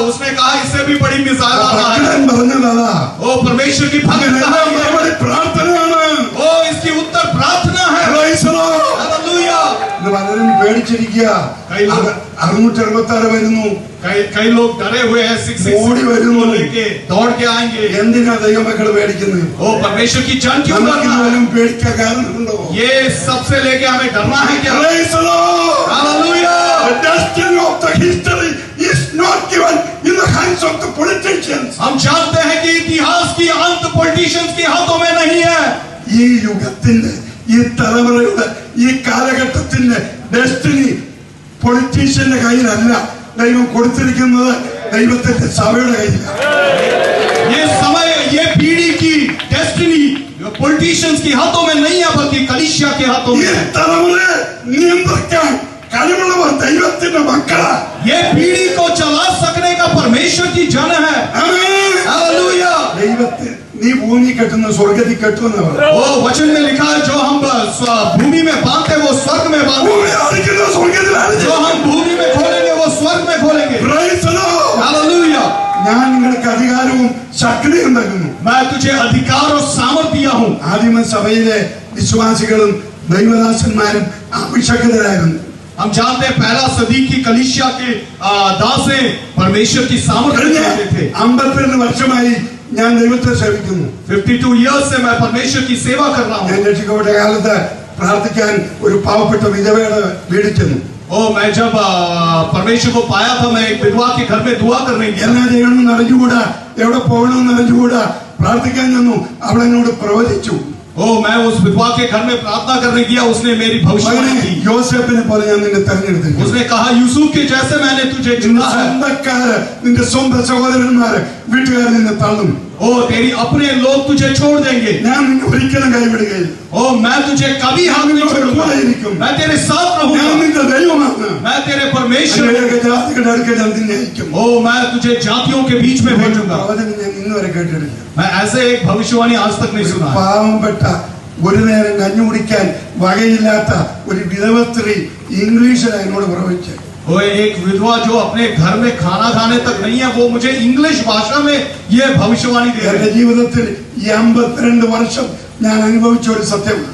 उसने कहा इससे भी बड़ी मिसाल आ रहा है. ഭക്തൻ പറഞ്ഞതാ, परमेश्वर की भक्ति ഇതിനെല്ലാം മറുപടി പ്രാർത്ഥനയാണ്. इसकी उत्तर प्रार्थना है. Praise the Lord. हालेलुया. ഇന്ന് പലരും പേടിച്ചിരിക്കുക. 666 വരുന്നു. कई लोग डरे हुए हैं. 666 ഓടി വരുന്നു. लेके दौड़ के आएंगे. എന്തിനാ ദൈവമക്കൾ പേടിക്കുന്നത്? परमेश्वर की जन क्यों നമുക്ക് डरना है? ഇതുപോലും പേടിക്കാൻ കാരണമുണ്ടോ? ये सबसे लेके हमें डरना है क्या? Praise the Lord. Hallelujah. The destiny of the history is not given in the hands of the politicians. हम जानते हैं कि इतिहास की अंत पॉलिटिशियंस के हाथों में नहीं है. ഈ യുഗത്തിന്റെ, ഈ തലമുറയുടെ, ഈ കാലഘട്ടത്തിന്റെ ഡെസ്റ്റിനി പൊളിറ്റീഷ്യന്റെ കയ്യിലല്ല ദൈവം കൊടുത്തിരിക്കുന്നത്, ദൈവത്തിന്റെ സഭയുടെ കയ്യിലാണ്. ये समय, ये पीढ़ी की डेस्टिनी पॉलिटिशियंस के हाथों में नहीं है बल्कि कलीसिया के हाथों ഈ में है. തലമുറയെ നിയന്ത്രിക്കാൻ കഴിവുള്ളവർ ദൈവത്തിന്റെ മക്കളാ. ये पीढ़ी को चला सकने का परमेश्वर की जन है. ആമേൻ. हालेलुया. ദൈവത്തെ നീ ഭൂമി കെട്ടുന്ന സ്വർഗത്തിൽ കെട്ടുന്നവർ, वचन में लिखा है जो हम भूमि में बांधते वो स्वर्ग में बांधते. ഭൂമി അടിക്കുന്ന സ്വർഗത്തിലാണ്. जो हम भूमि में खोलेंगे वो स्वर्ग में खोलेंगे. Praise the Lord. हालेलुया. ഞാൻ നിങ്ങൾക്ക് അധികാരവും ശക്തിയും നൽകുന്നു. मैं तुझे अधिकार और सामर्थ दिया हूं. ആദിമ സഭയിലെ വിശ്വാസികളും ദൈവദാസന്മാരും അഭിഷേകിതരായിരുന്നു. हम जानते हैं पहला सदी की कलीसिया के दासें परमेश्वर की सामर्थ കഴിഞ്ഞ रखते थे. 52 വർഷമായി ഞാൻ ദൈവത്തെ സേവിക്കുന്നു. 52 years से मैं परमेश्वर की सेवा कर रहा ഞാൻ हूँ. രക്ഷിക്കപ്പെട്ട കാലത്ത് പ്രാർത്ഥിക്കാൻ ഒരു പാവപ്പെട്ട വിധവയുടെ വീട്ടിൽ ചെന്നു. मैं जब परमेश्वर को पाया था मैं एक विधवा के घर में दुआ करने गया. എന്നാ ചെയ്യണമെന്ന് അറിഞ്ഞുകൂടാ, എവിടെ പോകണമെന്ന് അറിഞ്ഞുകൂടാ, പ്രാർത്ഥിക്കാൻ ചെന്നു. അവൾ എന്നോട് പ്രവചിച്ചു. मैं उस विधवा के घर में प्रार्थना करने गया. उसने मेरी भविष्यवाणी മകനെ, की. യോസേഫിനെ പോലെ ഞാൻ നിന്നെ തെരഞ്ഞെടുത്തിരിക്കുന്നു. उसने कहा यूसुफ के जैसे मैंने तुझे നിന്റെ चुना है. സ്വന്തക്കാര്, നിന്റെ സ്വന്തം സഹോദരന്മാര്, വീട്ടുകാർ നിന്നെ തള്ളും. तेरी अपने लोग तुझे छोड़ देंगे. ഞാൻ നിന്നെ ഒരിക്കലും കൈവിടുകയില്ല. मैं तुझे कभी हाथ नहीं छोड़ूंगा. मैं तेरे साथ ഞാൻ रहूंगा. നിന്റെ ദൈവമാണ്. मैं तेरे परमेश्वर हूं. അനേക ജാതികളുടെ അടുക്കൽ ഞാൻ നിന്നെ അയക്കും. मैं तुझे जातियों के बीच में भेजूंगा. പ്രവചനം ഞാൻ ഇന്നുവരെ കേട്ടിട്ടില്ല. मैं ऐसे एक भविष्यवाणी आज तक नहीं सुना है. പാവപ്പെട്ട, ഒരു നേരം കഞ്ഞി കുടിക്കാൻ വകയില്ലാത്ത ഒരു വിധവ സ്ത്രീ ഇംഗ്ലീഷിലാണ് എന്നോട് പ്രവചിച്ചത്. वो एक विधवा जो अपने घर में खाना खाने तक नहीं है वो मुझे इंग्लिश भाषा में ये भविष्यवाणी दे रही എന്റെ ജീവിതത്തിൽ ഈ 52 വർഷം ഞാൻ അനുഭവിച്ച ഒരു സത്യമാണ്.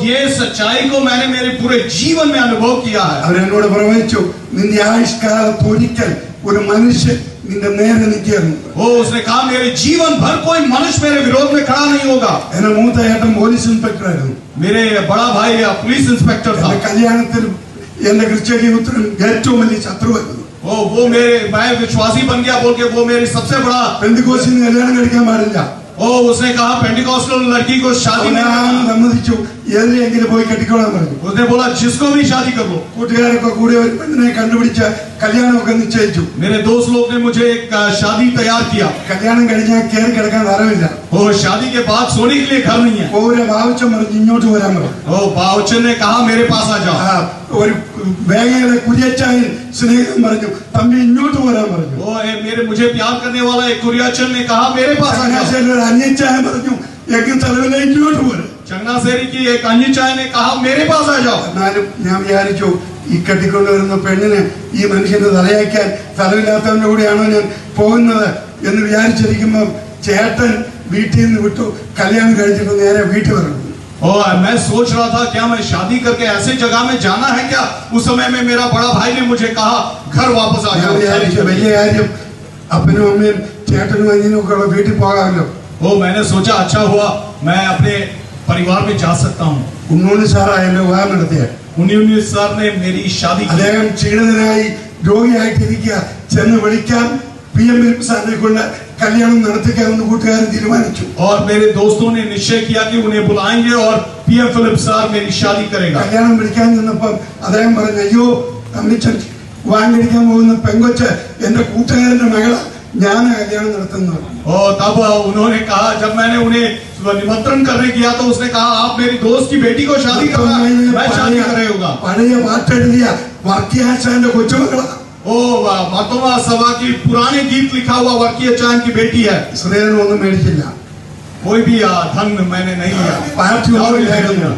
ये सच्चाई को मैंने मेरे पूरे जीवन में अनुभव किया है. അവരെന്നോട് പ്രവചിച്ചു, നിന്റെ ആയുഷ്കാലത്ത് ഒരിക്കൽ ഒരു മനുഷ്യൻ നിന്റെ നേരെ നിൽക്കുന്നു. उसने कहा मेरे जीवन भर कोई मनुष्य मेरे विरोध में खड़ा नहीं होगा. എന്റെ മൂത്ത ഏട്ടൻ പോലീസ് ഇൻസ്പെക്ടർ ആയിരുന്നു. मेरे बड़ा भाई पुलिस इंस्पेक्टर था. എന്റെ കല്യാണത്തിൽ എന്റെ ക്രിസ്ത്യ ജീവിതത്തിൽ ഏറ്റവും വലിയ ശത്രുവായിരുന്നു. मैं विश्वासी बन गया बोल के वो मेरी सबसे बड़ा. പെന്തിക്കോസിന് കല്യാണം കഴിക്കാൻ പാടില്ല. उसने कहा पेंटिकॉस्टल लड़की को शादी ഞാൻ नहीं. സമ്മതിച്ചു. ഏതിലെങ്കിലും പോയി കെട്ടിക്കോളാൻ പറഞ്ഞു. उसने बोला जिसको भी शादी कर लो. കൂട്ടുകാരൊക്കെ കൂടി ഒരു പെണ്ണിനെ കണ്ടുപിടിച്ച് കല്യാണമൊക്കെ നിശ്ചയിച്ചു. मेरे दोस्त लोग ने मुझे एक शादी तैयार किया. കല്യാണം കഴിഞ്ഞാൽ കയറി കിടക്കാൻ സ്ഥലമില്ല. शादी के बाद सोने के लिए घर नहीं है. ഓരോ ആവശ്യം പറഞ്ഞു ഇങ്ങോട്ട് വരാൻ പറഞ്ഞു. बावचन ने कहा मेरे पास आ जाओ. ഒരു വേഗയുടെ കുര്യച്ചായൻ സ്നേഹം പറഞ്ഞു, തമ്പി ഇങ്ങോട്ട് വരാൻ പറഞ്ഞു. मुझे प्यार करने वाला एक कुरियाचन ने कहा मेरे पास आ जाओ. ഒരു അന്യച്ചായൻ പറഞ്ഞു, എങ്കിൽ തലവിലെ ഇങ്ങോട്ട് വരാം. चंगनासेरी की एक अन्य चाय ने कहा मेरे पास आ जाओ। എന്നാലും ഞാൻ വിചാരിച്ചു ഈ കെട്ടിക്കൊണ്ടുവരുന്ന പെണ്ണിന് ഈ മനുഷ്യന്റെ തലയാക്കാൻ സ്ഥലമില്ലാത്തവന്റെ കൂടെയാണോ ഞാൻ പോകുന്നത് എന്ന് വിചാരിച്ചിരിക്കുമ്പോൾ ചേട്ടൻ വീട്ടിൽ നിന്ന് വിട്ടു, കല്യാണം കഴിച്ചിട്ട് നേരെ വീട്ടിൽ വരണം. और मैं सोच रहा था क्या मैं शादी करके ऐसे जगह में जाना है क्या। उस समय में मेरा बड़ा भाई ने मुझे कहा घर वापस आ ഞാൻ जाओ। വിചാരിച്ചു വലിയ കാര്യം, അപ്പനും അമ്മയും ചേട്ടനും അനിയനും ഒക്കെ ഉള്ള വീട്ടിൽ പോകാമല്ലോ. ओ मैंने सोचा अच्छा हुआ मैं अपने परिवार में जा सकता हूँ। ഉണ്ണൂണി സാറായല്ലോ വിവാഹം നടത്തിയ. 19 सर ने मेरी शादी की। അദ്ദേഹം ക്ഷീണിതനായി രോഗിയായിട്ടിരിക്കുക, ചെന്ന് വിളിക്കാം PM ഫിലിപ്പ് സാറിനെ കൊണ്ട് കല്യാണം നടത്തിക്കാമെന്ന് കൂട്ടുകാരൻ തീരുമാനിച്ചു. और मेरे दोस्तों ने निश्चय किया कि उन्हें बुलाएंगे और PM फिलिप सर मेरी शादी करेगा। കല്യാണം വിളിക്കാൻ നിന്നപ്പം അദ്ദേഹം പറഞ്ഞു, അയ്യോ അമ്മിച്ചൻ വിവാഹം കഴിക്കാൻ പോകുന്ന പെങ്കൊച്ച് എന്റെ കൂട്ടുകാരന്റെ മകളാ, ഞാൻ കല്യാണം നടത്തുന്നത്. और तब उन्होंने कहा, जब मैंने उन्हें निमंत्रण करने किया तो उसने कहा आप मेरी दोस्त की बेटी को शादी करना, मैं शादी करेगा। പഴയ പാട്ടെഴുതിയ വർക്കിയാശാന്റെ കൊച്ചുമകളാ. ओ मातोमा सभा की पुराने गीत लिखा हुआ वर्कीय चांद की बेटी है। ശ്രീധരൻ ഒന്നും മേടിച്ചില്ല, कोई भी धन मैंने नहीं लिया। പാർട്ടി ഒന്നും ഇല്ലായിരുന്നു.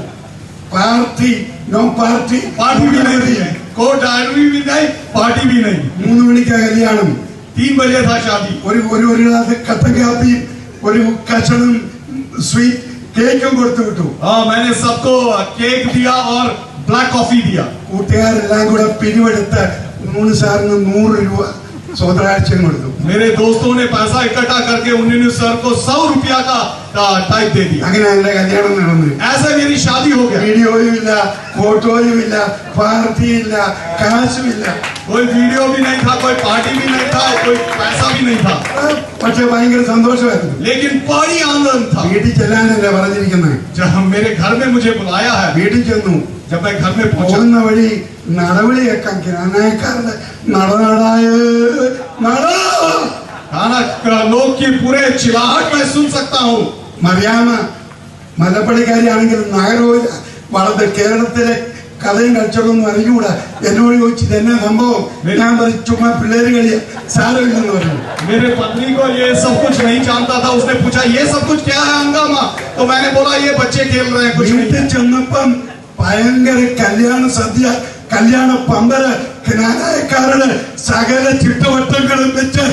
പാർട്ടി നോ പാർട്ടി पार्टी भी नहीं है, कोई डायरी भी नहीं, पार्टी भी नहीं। 3 മണിക്കാ കല്യാണം. 3 बजे था शादी। ഒരു ഗ്ലാസ് കട്ടൻ കാപ്പിയും ഒരു കഷണം സ്വീറ്റ് കേക്കും കൊടുത്തു വിട്ടു. हाँ मैंने सबको केक दिया और ब्लैक कॉफी दिया। കൂട്ടുകാരെല്ലാം കൂടെ പിരിവെടുത്ത് 3 സാറിന് 100 രൂപ സ്വതരാഴ്ചയും കൊടുത്തു. मेरे दोस्तों ने पैसा इकट्ठा करके 19 सर को 100 रुपया का टाइप दे दिया। അങ്ങനെ എന്റെ കല്യാണം നടന്നു. ऐसे मेरी शादी हो गया। വീഡിയോയും ഇല്ല, ഫോട്ടോയും ഇല്ല, പാർട്ടിയില്ല, കാശുമില്ല. कोई वीडियो भी नहीं था, कोई पार्टी भी नहीं था, कोई पैसा भी नहीं था, പക്ഷെ ഭയങ്കര സന്തോഷമായിരുന്നു. लेकिन बड़ी आनंद था। വീട്ടിൽ ചെല്ലാനല്ലേ പറഞ്ഞിരിക്കുന്നത്. जब मेरे घर में मुझे बुलाया है, വീട്ടിൽ ചെന്നു. जब मैं घर में पहुंचा പോകുന്ന വഴി നടവിളിയേക്കാൻ കിരാനായക്കാരുടെ നടനാടായ നട. खाना लोग की पूरे चिल्लाहट मैं सुन सकता हूँ। മറിയാമ്മ മലപ്പള്ളിക്കാരിയാണെങ്കിൽ നാഗരകോവില വളർന്ന് കേരളത്തിലെ കഥയും കച്ചവടമൊന്നും അറിഞ്ഞുകൂടാ. എന്നോട് ചോദിച്ചു ഇതെന്നെ സംഭവം. ഞാൻ പറഞ്ഞു ചുമ്മാ പിള്ളേര് കളിയ സാരമില്ലെന്ന് പറഞ്ഞു. मेरे पत्नी को ये सब कुछ नहीं जानता था, उसने पूछा ये सब कुछ क्या है हंगामा, तो मैंने बोला ये बच्चे खेल रहे हैं कुछ नहीं। വീട്ടിൽ ചെന്നപ്പം ഭയങ്കര കല്യാണ സദ്യ, കല്യാണ പമ്പര്, കിനാനായക്കാരുടെ സകല ചുറ്റുവട്ടങ്ങളും വെച്ച്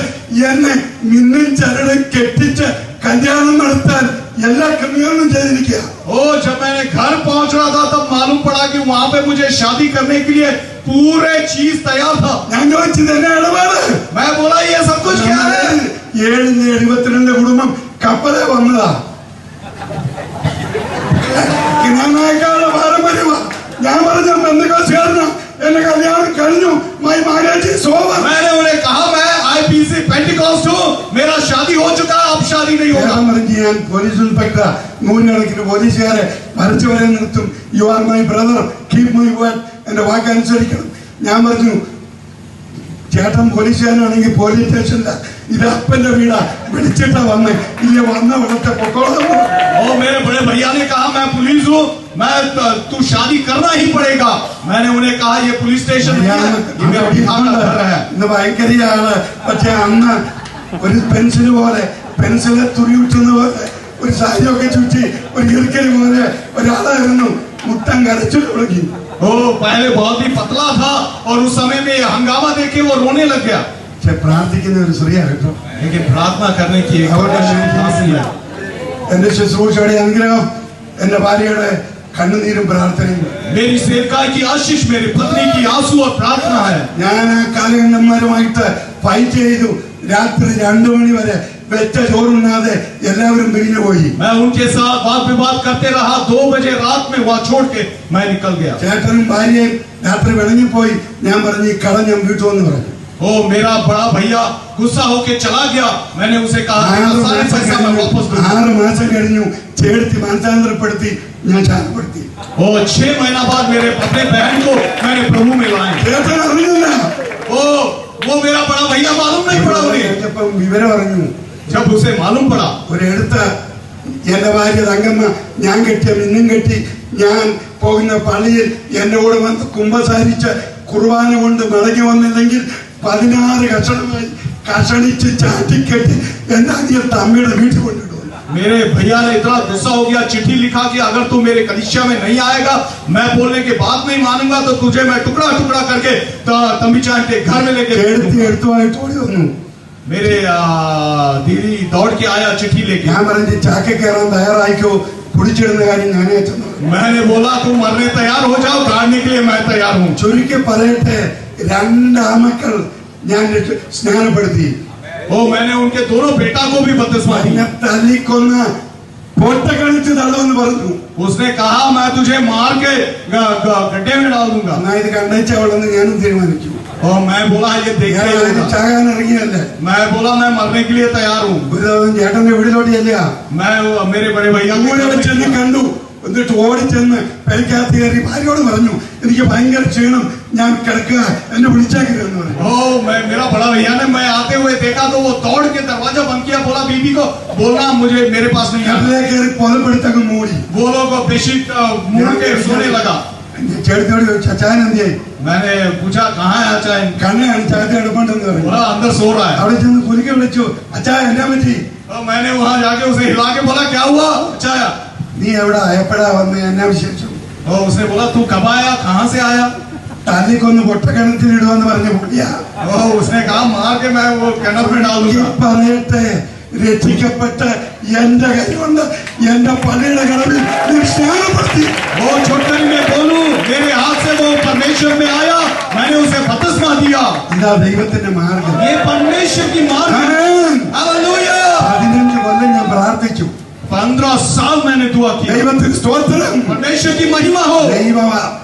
എന്നെ മിന്നും ചരടും കെട്ടിച്ച് കല്യാണം നടത്താൻ എല്ലാ ക്രമീകരണവും ചെയ്തിരിക്കുക. ओ जब मैंने घर पहुंच रहा था तब मालूम पड़ा कि वहां पे मुझे शादी करने के लिए पूरे चीज तैयार था। ഞാൻ ചോദിച്ചത് എന്നെ ഇടപാട്. मैं बोला ये सब कुछ क्या है। 772 കുടുംബം കപ്പലെ വന്നതാ. കിനാനായക്കാരുടെ പാരമ്പര്യമാ. ഞാൻ പറഞ്ഞ ബന്ധുക്കാശുകാരനാ, എന്റെ കല്യാണം കഴിഞ്ഞു, മൈ മാരേജ് ഈസ് ഓവർ. मैंने उन्हें कहा मैं IPC पेंटिकॉस्ट हूँ, मेरा शादी हो चुका है, अब शादी नहीं होगा। ഞാൻ പറഞ്ഞു ഞാൻ പോലീസ് ഇൻസ്പെക്ടർ, 100 കണക്കിന് പോലീസുകാരെ വരച്ചു വരെ നിർത്തും. You are my brother, keep my word, എന്റെ വാക്ക് അനുസരിക്കണം. ഞാൻ പറഞ്ഞു ചേട്ടൻ പോലീസുകാരനാണെങ്കിൽ പോലീസ് സ്റ്റേഷനില്ല, ഇത് അപ്പന്റെ വീടാ, വിളിച്ചിട്ടാ വന്നേ, ഇല്ല വന്ന വിടത്തെ പൊക്കോളം. और मेरे बड़े भैया ने कहा मैं पुलिस हूँ, मैं तू शादी करना ही पड़ेगा। मैंने उन्हें कहा ये पुलिस स्टेशन नहीं है, ये मेरा बिहार का घर है। ഇന്ന് ഭയങ്കരയാണ്. പക്ഷെ അന്ന് ഒരു പെൻസിൽ പോലെ, പെൻസിലെ തുണി വിട്ടുന്ന പോലെ, ഒരു സാരിയൊക്കെ ചുറ്റി ഒരു ഇറുക്കൽ പോലെ ഒരാളായിരുന്നു. മുട്ടം കരച്ചു തുടങ്ങി. ओ पहले बहुत ही पतला था और उस समय में ये हंगामा देखे वो रोने लग गया। പക്ഷെ പ്രാർത്ഥിക്കുന്ന ഒരു സ്ത്രീയാ കേട്ടോ. लेकिन प्रार्थना करने की एक और हासिल है। എന്റെ ശുശ്രൂഷയുടെ അനുഗ്രഹം എന്റെ ഭാര്യയുടെ കണ്ണുനീരും പ്രാർത്ഥനയും. मेरी सेवकाई की आशीष मेरी पत्नी की आंसू और प्रार्थना है। ഞാൻ ആ കാലഘട്ടന്മാരുമായിട്ട് ഫൈറ്റ് ചെയ്തു. രാത്രി 2 മണി വരെ വെച്ച ചോറുണ്ണാതെ എല്ലാവരും പിരിഞ്ഞു പോയി. मैं उनके साथ वाद विवाद करते रहा, 2 बजे रात में वहां छोड़ के मैं निकल गया। ചേട്ടനും ഭാര്യയും രാത്രി വിളങ്ങിപ്പോയി. ഞാൻ പറഞ്ഞു ഈ കട ഞാൻ വീട്ടുമെന്ന് പറഞ്ഞു. ओ मेरा बड़ा भैया गुस्सा होके चला गया। मैंने उसे कहा 6 सारे पैसा मैं वापस दूंगा। മാസം കഴിഞ്ഞു ചേർത്തി മാനസാന്തരപ്പെടുത്തി ഞാൻ ശാന്തപ്പെടുത്തി. ओ 6 महीना बाद मेरे अपने बहन को मैंने प्रभु में लाया। ചേട്ടൻ അറിഞ്ഞില്ല. ओ वो मेरा बड़ा भैया मालूम नहीं पड़ा उन्हें। കഴിഞ്ഞപ്പം വിവരം അറിഞ്ഞു. जब उसे मालूम पड़ा ഒരെടുത്ത എന്റെ ഭാര്യ തങ്കമ്മ ഞാൻ കെട്ടിയ മിന്നും കെട്ടി ഞാൻ പോകുന്ന പള്ളിയിൽ എന്റെ കൂടെ വന്ന് കുമ്പസാരിച്ച് കുർബാന കൊണ്ട് മടങ്ങി വന്നില്ലെങ്കിൽ 16 കഷണമായി കഷണിച്ച് ചാറ്റിക്കെട്ടി എന്റെ അനിയൻ തമ്മിയുടെ വീട്ടിൽ കൊണ്ടിടും. मेरे भैया ने इतना गुस्सा हो गया, चिट्ठी लिखा कि अगर तू मेरे कलीसिया में नहीं आएगा, मैं बोलने के बात नहीं मानूंगा तो तुझे मैं टुकड़ा टुकड़ा करके तंबीचान के घर में लेके എടുത്തുമായിട്ട് ഓടി വന്നു. मेरे दीदी दौड़ के आया चिट्ठी लेके. ഞാൻ പറഞ്ഞു ചാക്ക കയറാൻ തയ്യാറായിക്കോ, കുടിച്ചിടുന്ന കാര്യം ഞാനേ ചെന്നു. मैंने बोला तुम मरने तैयार हो जाओ, गाड़ने के लिए मैं तैयार हूँ. ചുരുക്കി പറയട്ടെ, 2 ആമക്കൾ ഞാൻ സ്നാനപ്പെടുത്തി. मैंने उनके दोनों बेटा को भी बपतिस्मा दिया. എന്നെ തല്ലിക്കൊന്ന പൊട്ടക്കണിച്ച് തള്ളുമെന്ന് പറഞ്ഞു. उसने कहा मैं तुझे मार के गड्ढे में डाल दूंगा. എന്നാ ഇത് കണ്ടേച്ചവളെന്ന് ഞാനും തീരുമാനിച്ചു. मैं बोला ये ഞാൻ देखने അതിന് ചാകാൻ ഇറങ്ങിയല്ലേ. मैं बोला मैं मरने के लिए तैयार हूँ. ഒരു ദിവസം ചേട്ടന്റെ വീട്ടിലോട്ട് ചെല്ലുക. मैं मेरे बड़े भैया ഊരെ വെച്ചെന്നെ കണ്ടു. എന്നിട്ട് ഓടിച്ചെന്ന് പെരക്കകത്ത് കയറി ഭാര്യയോട് പറഞ്ഞു, എനിക്ക് ഭയങ്കര ക്ഷീണം, ഞാൻ കിടക്കുക, എന്നെ വിളിച്ചാക്കരുതെന്ന് പറഞ്ഞു. मेरा बड़ा भैया ने मैं आते हुए देखा तो वो दौड़ के दरवाजा बंद किया, बोला बीबी को बोलना मुझे मेरे पास नहीं आना. കട്ടിലേ കയറി പുതപ്പെടുത്തൊക്കെ മൂടി. वो लोग बेडशीट मुड़ के सोने लगा. ചേട്ടത്തോട് ചോദിച്ചു, അച്ചായൻ എന്തിയായി? मैंने पूछा कहाँ है अचायन? കണ്ണെ അടിച്ചാകത്ത് എടുപ്പുണ്ടെന്ന് പറഞ്ഞു. बोला अंदर सो रहा है. അവിടെ ചെന്ന് കുലുക്കി വിളിച്ചു, അച്ചായ എന്നാ പറ്റി? मैंने वहां जाके उसे हिला के बोला क्या हुआ अचाया? നീ എവിടാ എപ്പോഴാ വന്ന് എന്നാ വിശേഷം? उसने बोला तू कब आया, कहाँ से आया? തല്ലിക്കൊന്ന് പൊട്ടക്കിണറ്റിലിടുവെന്ന് പറഞ്ഞ പുള്ളിയാ. उसने कहा मार के मैं वो किണർ में डाल ഈ दूंगा. പറയട്ടെ, രക്ഷിക്കപ്പെട്ട് എന്റെ കൈ കൊണ്ട് എന്റെ പള്ളിയുടെ കടവിൽ നീ സ്നാനപ്പെടുത്തി. वो छोटकरी में बोलूं मेरे हाथ से वो परमेश्वर में आया, मैंने उसे बपतिस्मा दिया. ഇതാ ദൈവത്തിന്റെ മാർഗം. ये परमेश्वर की मार्ग है. ആമേൻ. हालेलुया. 15 കൊല്ലം ഞാൻ പ്രാർത്ഥിച്ചു. 15 साल मैंने दुआ की. ദൈവത്തിന് സ്തോത്രം. परमेश्वर की महिमा हो. ദൈവ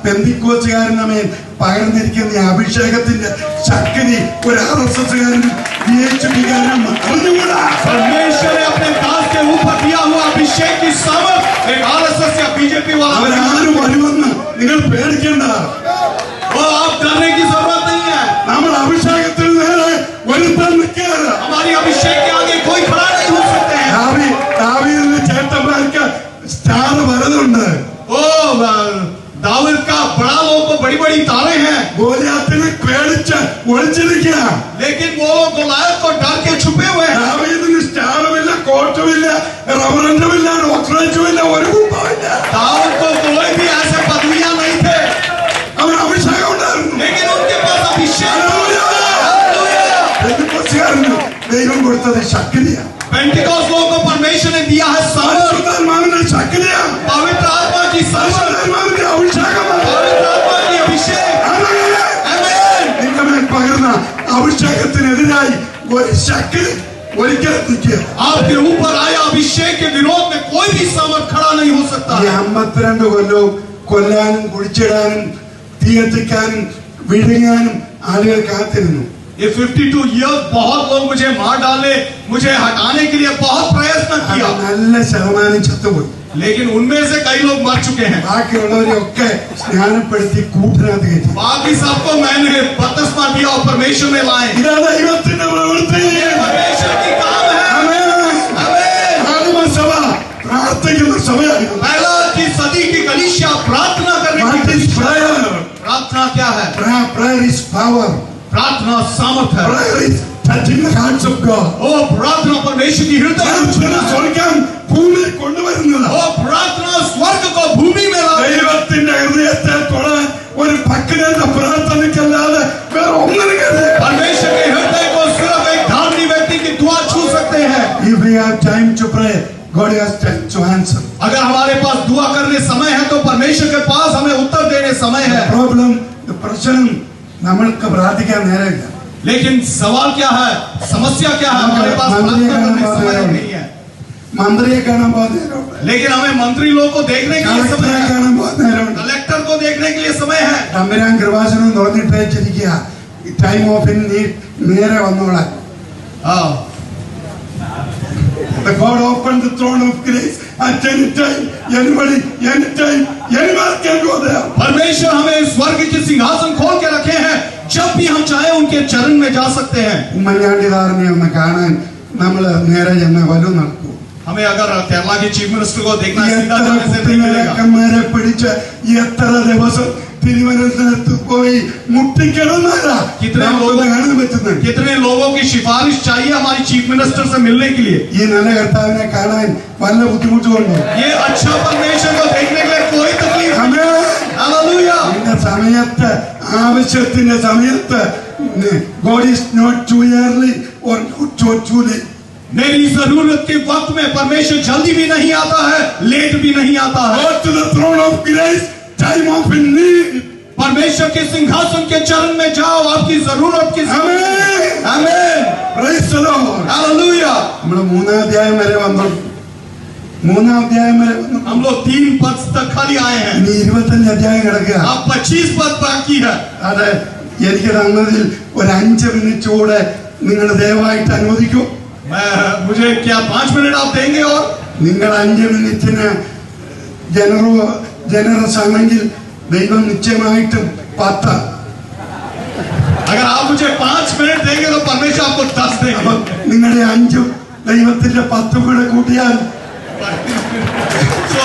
പെന്തിക്കോസുകാരന്റെ മേൽ പകർന്നിരിക്കുന്ന ഈ അഭിഷേകത്തിന്റെ ശക്തി ഒരു RSSകാരനും VHPകാരനും അറിഞ്ഞുകൂടാ. परमेश्वर ने अपने दास के ऊपर दिया हुआ अभिषेक की सामर्थ एक RSS या बीजेपी वाला അവരാരും വരുമെന്ന് നിങ്ങൾ പേടിക്കേണ്ട. वो आप डरने की जरूरत नहीं है. നമ്മുടെ അഭിഷേകത്തിന് നേരെ ഒരുത്തൻ നിൽക്കാറ്. हमारी अभिषेक के आगे कोई खड़ा नहीं हो सकते हैं. ദാവീദിന്റെ ചേട്ടന്മാർക്ക് സ്റ്റാർ വരുന്നുണ്ട്. दाऊद का बड़ा लोग को बड़ी बड़ी तारे हैं, ഗോലിയാത്തിനെ പേടിച്ച് ഒളിച്ചിരിക്കുക. लेकिन वो गोलायत को डर के छुपे हुए हैं. ദാവീദിന് സ്റ്റാറുമില്ല, കോട്ടുമില്ല, റവറന്റുമില്ല, ഡോക്ടറേറ്റുമില്ല, ഒരു കുപ്പമില്ല. दाऊद को कोई भी ऐसे पदवियां नहीं थे, അവന് അഭിഷേകം ഉണ്ടായിരുന്നു. लेकिन उनके पास अभिषेक. പെന്തിക്കോസ്തുകാരന് ദൈവം കൊടുത്തത് ശക്തിയാണ്. पेंटिकॉस्ट लोगों को परमेश्वर ने दिया है सामर्थ, പരിശുദ്ധാത്മാവിന്റെ ശക്തിയാണ്. पवित्र आत्मा की सामर्थ, പരിശുദ്ധാത്മാവിന്റെ അഭിഷേകമാണ്. पवित्र आत्मा की अभिषेक. ആമേൻ. आमीन. നിന്റെ മേൽ പകർന്ന അഭിഷേകത്തിനെതിരായി ഒരു ശക്തി ഒരിക്കലും നിൽക്കുക. आपके ऊपर आया अभिषेक के विरोध में कोई भी सामर्थ खड़ा नहीं हो सकता. ഈ 52 കൊല്ലവും കൊല്ലാനും കുഴിച്ചിടാനും തീ കത്തിക്കാനും വിഴുങ്ങാനും ആളുകൾ കാത്തിരുന്നു. ये 52 years बहुत लोग मुझे मार डाले, मुझे हटाने के लिए बहुत प्रयत्न അത് किया, നല്ല ശതമാനം ചത്തുപോയി. लेकिन उनमें से कई लोग मर चुके हैं. ബാക്കിയുള്ളവരെയൊക്കെ സ്നാനപ്പെടുത്തി കൂട്ടിനകത്ത് കയറ്റി. बाकी सबको मैंने बपतिस्मा दिया और परमेश्वर में लाए. ഇതാ ദൈവത്തിന്റെ പ്രവൃത്തി. परमेश्वर की काम है. ആമേൻ. आमीन. ആദിമസഭ പ്രാർത്ഥിക്കുന്ന സഭയായിരുന്നു. पहला की सदी की कलीसिया प्रार्थना करने What की. is prayer? प्रार्थना क्या है? Prayer is power. प्रार्थना सामर्थ है. Prayer is touching the hearts of God. ओ प्रार्थना परमेश्वर की हृदय. പ്രാർത്ഥന സ്വർഗ്ഗം ഭൂമിയിൽ കൊണ്ടുവരുന്നത്. ओ प्रार्थना स्वर्ग को भूमि में लाए. ദൈവത്തിന്റെ ഹൃദയത്തെ തൊടാൻ ഒരു ഭക്തന്റെ പ്രാർത്ഥനയ്ക്കല്ലാതെ വേറെ ഒന്നിനും കഴിയില്ല. परमेश्वर के हृदय को सिर्फ एक धार्मिक व्यक्ति की दुआ छू सकते हैं. If we have time to pray, God has time to answer. अगर हमारे पास दुआ करने समय है तो परमेश्वर के पास हमें उत्तर देने समय है. പ്രശ്നം നമ്മൾക്ക് പ്രാർത്ഥിക്കാൻ നേരമില്ല. लेकिन सवाल क्या है, समस्या क्या है? हमारे पास प्रार्थना करने समय नहीं है. മന്ത്രിയെ കാണാൻ പോകുന്ന നേരമുണ്ട്. लेकिन हमें मंत्री लोग को देखने के लिए समय കളക്ടറെ है, കാണാൻ പോകുന്ന നേരമുണ്ട്. कलेक्टर को देखने के लिए समय है. തമ്പുരാൻ കൃപാസനം തുറന്നിട്ട് വെച്ചിരിക്കുക. ടൈം ഓഫ് ഇൻ നീഡ് നേരെ വന്നോളാൻ. The God opened the throne of grace at any time, anybody, anytime, anyone can go there. परमेश्वर हमें स्वर्ग के सिंहासन खोल के रखे हैं, जब भी हम चाहे उनके चरण में जा सकते हैं. ഉമ്മൻചാണ്ടി സാറിനെ ഒന്ന് കാണാൻ നമ്മൾ നേരെ ചെന്ന് വലു നടക്കൂ. हमें अगर केरला के चीफ मिनिस्टर को देखना है, सीधा എത്ര जाने से नहीं मिलेगा. കുട്ടികളെ പിടിച്ച് എത്ര ദിവസം തിരുവനന്തപുരത്ത് പോയി മുട്ടിക്കിടന്നാലാ कितने നമുക്കൊന്ന് കാണാൻ പറ്റുന്നത്. कितने लोगों की सिफारिश चाहिए हमारी चीफ मिनिस्टर से मिलने के लिए? ഈ നല്ല കർത്താവിനെ കാണാൻ വല്ല ബുദ്ധിമുട്ടുമുണ്ടോ? ये अच्छा परमेश्वर को देखने के लिए कोई तकलीफ नहीं। ആമേൻ. हालेलुया। നിന്റെ സമയത്ത് ആവശ്യത്തിന്റെ സമയത്ത് God is not too early or too late. मेरी जरूरत के वक्त में परमेश्वर जल्दी भी नहीं आता है, लेट भी नहीं आता है। Go to the throne of grace, time of need. परमेश्वर के सिंहासन के चरण में जाओ आपकी जरूरत की। ആമേൻ. आमीन। Praise the Lord. हालेलुया। നമ്മൾ മൂന്നാം അധ്യായം വരെ വന്നു. മൂന്നാം അധ്യായം വരെ വന്നു. हम लोग 3 पद तक खाली आए हैं। ഇനി 25 അധ്യായം കിടക്കുക. अब 25 पद बाकी है। അത് എനിക്ക് തന്നതിൽ ഒരു 5 മിനിറ്റ് കൂടെ നിങ്ങൾ ദയവായിട്ട് അനുവദിക്കൂ. मुझे क्या 5 मिनट आप देंगे? और നിങ്ങൾ 5 മിനിറ്റിന് ജനറസ് ആണെങ്കിൽ ദൈവം നിശ്ചയമായിട്ടും 10. अगर आप मुझे 5 मिनट देंगे तो परमेश्वर आपको 10 അപ്പൊ देंगे। നിങ്ങളുടെ 5 ദൈവത്തിന്റെ 10 കൂടെ കൂട്ടിയാൽ तो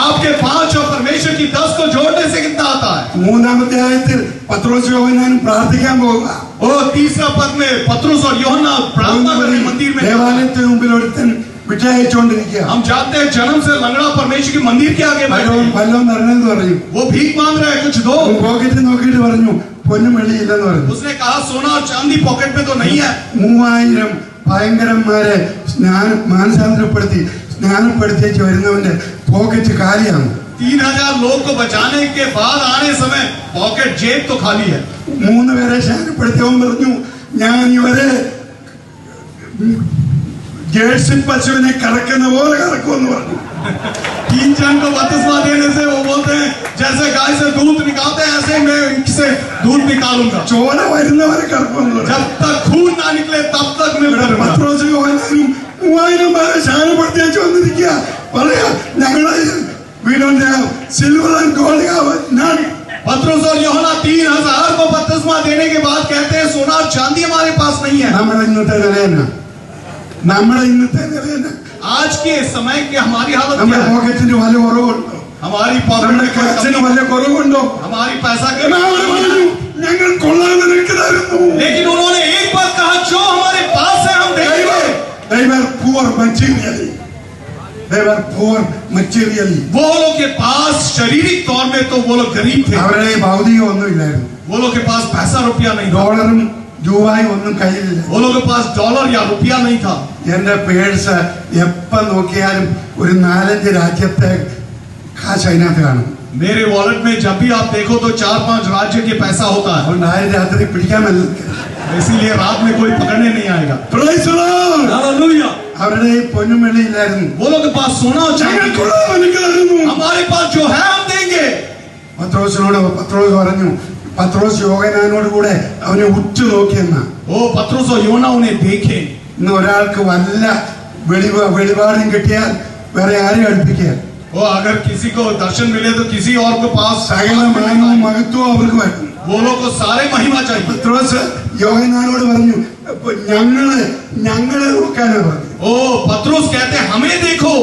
आपके 5 और परमेश्वर की 10 को जोड़ने से कितना आता है? മൂന്നാം അധ്യായത്തിൽ പത്രോസ് യോഹന്നാൻ പ്രാർത്ഥിക്കാൻ പോവുക. ओ तीसरा पद में पतरस और यूहन्ना प्रार्थना करने मंदिर में। ദേവാലയത്തിന് മുമ്പിൽ ഒരുത്തൻ വിട്ടയച്ചുകൊണ്ടിരിക്കുക. हम जानते हैं जन्म से लंगड़ा परमेश्वर के मंदिर के आगे बैठे हैं। വല്ലതും തരണമെന്ന് പറയും. वो भीख मांग रहा है, कुछ दो। പോക്കറ്റ് നോക്കിയിട്ട് പറഞ്ഞു പൊന്നും വെള്ളിയില്ലെന്ന് പറഞ്ഞു. उसने कहा सोना और चांदी पॉकेट में तो नहीं है। 3000 ഭയങ്കരന്മാരെ സ്നാനപ്പെടുത്തിയേച്ച് വരുന്നവന്റെ പോക്കറ്റ് കാലിയാണ്. 3000 लोग को बचाने के बाद आने समय पॉकेट जेब तो खाली है। 3 പേരെ സ്നാനപ്പെടുത്തിയവൻ പറഞ്ഞു ഞാൻ ഇവരെ ജേഴ്സി പശുവിനെ കറക്കുന്ന പോലെ കറക്കുമെന്ന് പറഞ്ഞു. 3 जन को बपतिस्मा देने से वो बोलते हैं जैसे गाय से दूध निकालते हैं ऐसे मैं इनसे दूध निकालूंगा। ചോര വരുന്നവരെ കറക്കുമെന്ന് പറഞ്ഞു. जब तक खून ना निकले तब तक मैं करूंगा। പത്രോസ് യോഹന്നാനും 3000 പേരെ സ്നാനപ്പെടുത്തിയേച്ച് വന്നിരിക്കുക. പറയാ ഞങ്ങളെ we don't have silver and gold, none. पतरस और यूहन्ना 3000 को बपतिस्मा देने के बाद कहते हैं सोना और चांदी हमारे पास नहीं है। നമ്മുടെ ഇന്നത്തെ നിലയെന്നാ? आज के समय की हमारी हालत क्या നമ്മുടെ है? പോക്കറ്റിന് വല്ല കുറവുണ്ടോ? हमारी നമ്മുടെ पॉकेट കാശിന് में വല്ല കുറവുണ്ടോ? हमारी पैसा के എല്ലാവരും പറഞ്ഞു ഞങ്ങൾ കൊള്ളാതെ നിനക്ക് തരുന്നു. लेकिन उन्होंने एक बात कहा जो हमारे पास है हम देंगे। They were poor materially. वो लोग के पास शारीरिक तौर में तो वो लोग गरीब थे। അവരുടെ ഭൗതികം ഒന്നുമില്ലായിരുന്നു. वो लोग के पास पैसा रुपया नहीं था। ഡോളറും രൂപയും ഒന്നും കയ്യിലില്ല. वो लोग के पास डॉलर या रुपया नहीं था। എന്റെ പേഴ്സ് എപ്പോ നോക്കിയാലും ഒരു 4-5 രാജ്യത്തെ കാശ് അതിനകത്ത് കാണും. मेरे वॉलेट में जब भी आप देखो तो 4-5 राज्य के पैसा होता है। അതുകൊണ്ട് ആരും രാത്രി പിടിക്കാൻ പറ്റില്ല. इसीलिए रात में कोई पकड़ने नहीं आएगा। Praise the Lord. हालेलुया। അവരുടെ പൊന്നും വെള്ളിയില്ലായിരുന്നു. वो लोग के पास सोना और चांदी ഞങ്ങൾ കൊള്ളാതെ നിനക്ക് തരുന്നു. हमारे पास जो है हम देंगे। പത്രോസ് പറഞ്ഞു. പത്രോസ് യോഹന്നാനോട് കൂടെ അവനെ ഉറ്റു നോക്കിയെന്ന. ओ पतरस और यूहन्ना उन्हें देखे। ഇന്ന് ഒരാൾക്ക് വല്ല വെളിപാടും കിട്ടിയാൽ വേറെ ആരെയും അടുപ്പിക്കുക. वो अगर किसी को दर्शन मिले तो किसी और के पास സകല മാനവും മഹത്വവും അവർക്ക് വരും. वो लोग को सारे महिमा चाहिए। പത്രോസ് യോഹന്നാനോട് പറഞ്ഞു ഞങ്ങളെ നോക്കാനാ പറഞ്ഞു. ओ पतरस कहते हैं हमें देखो।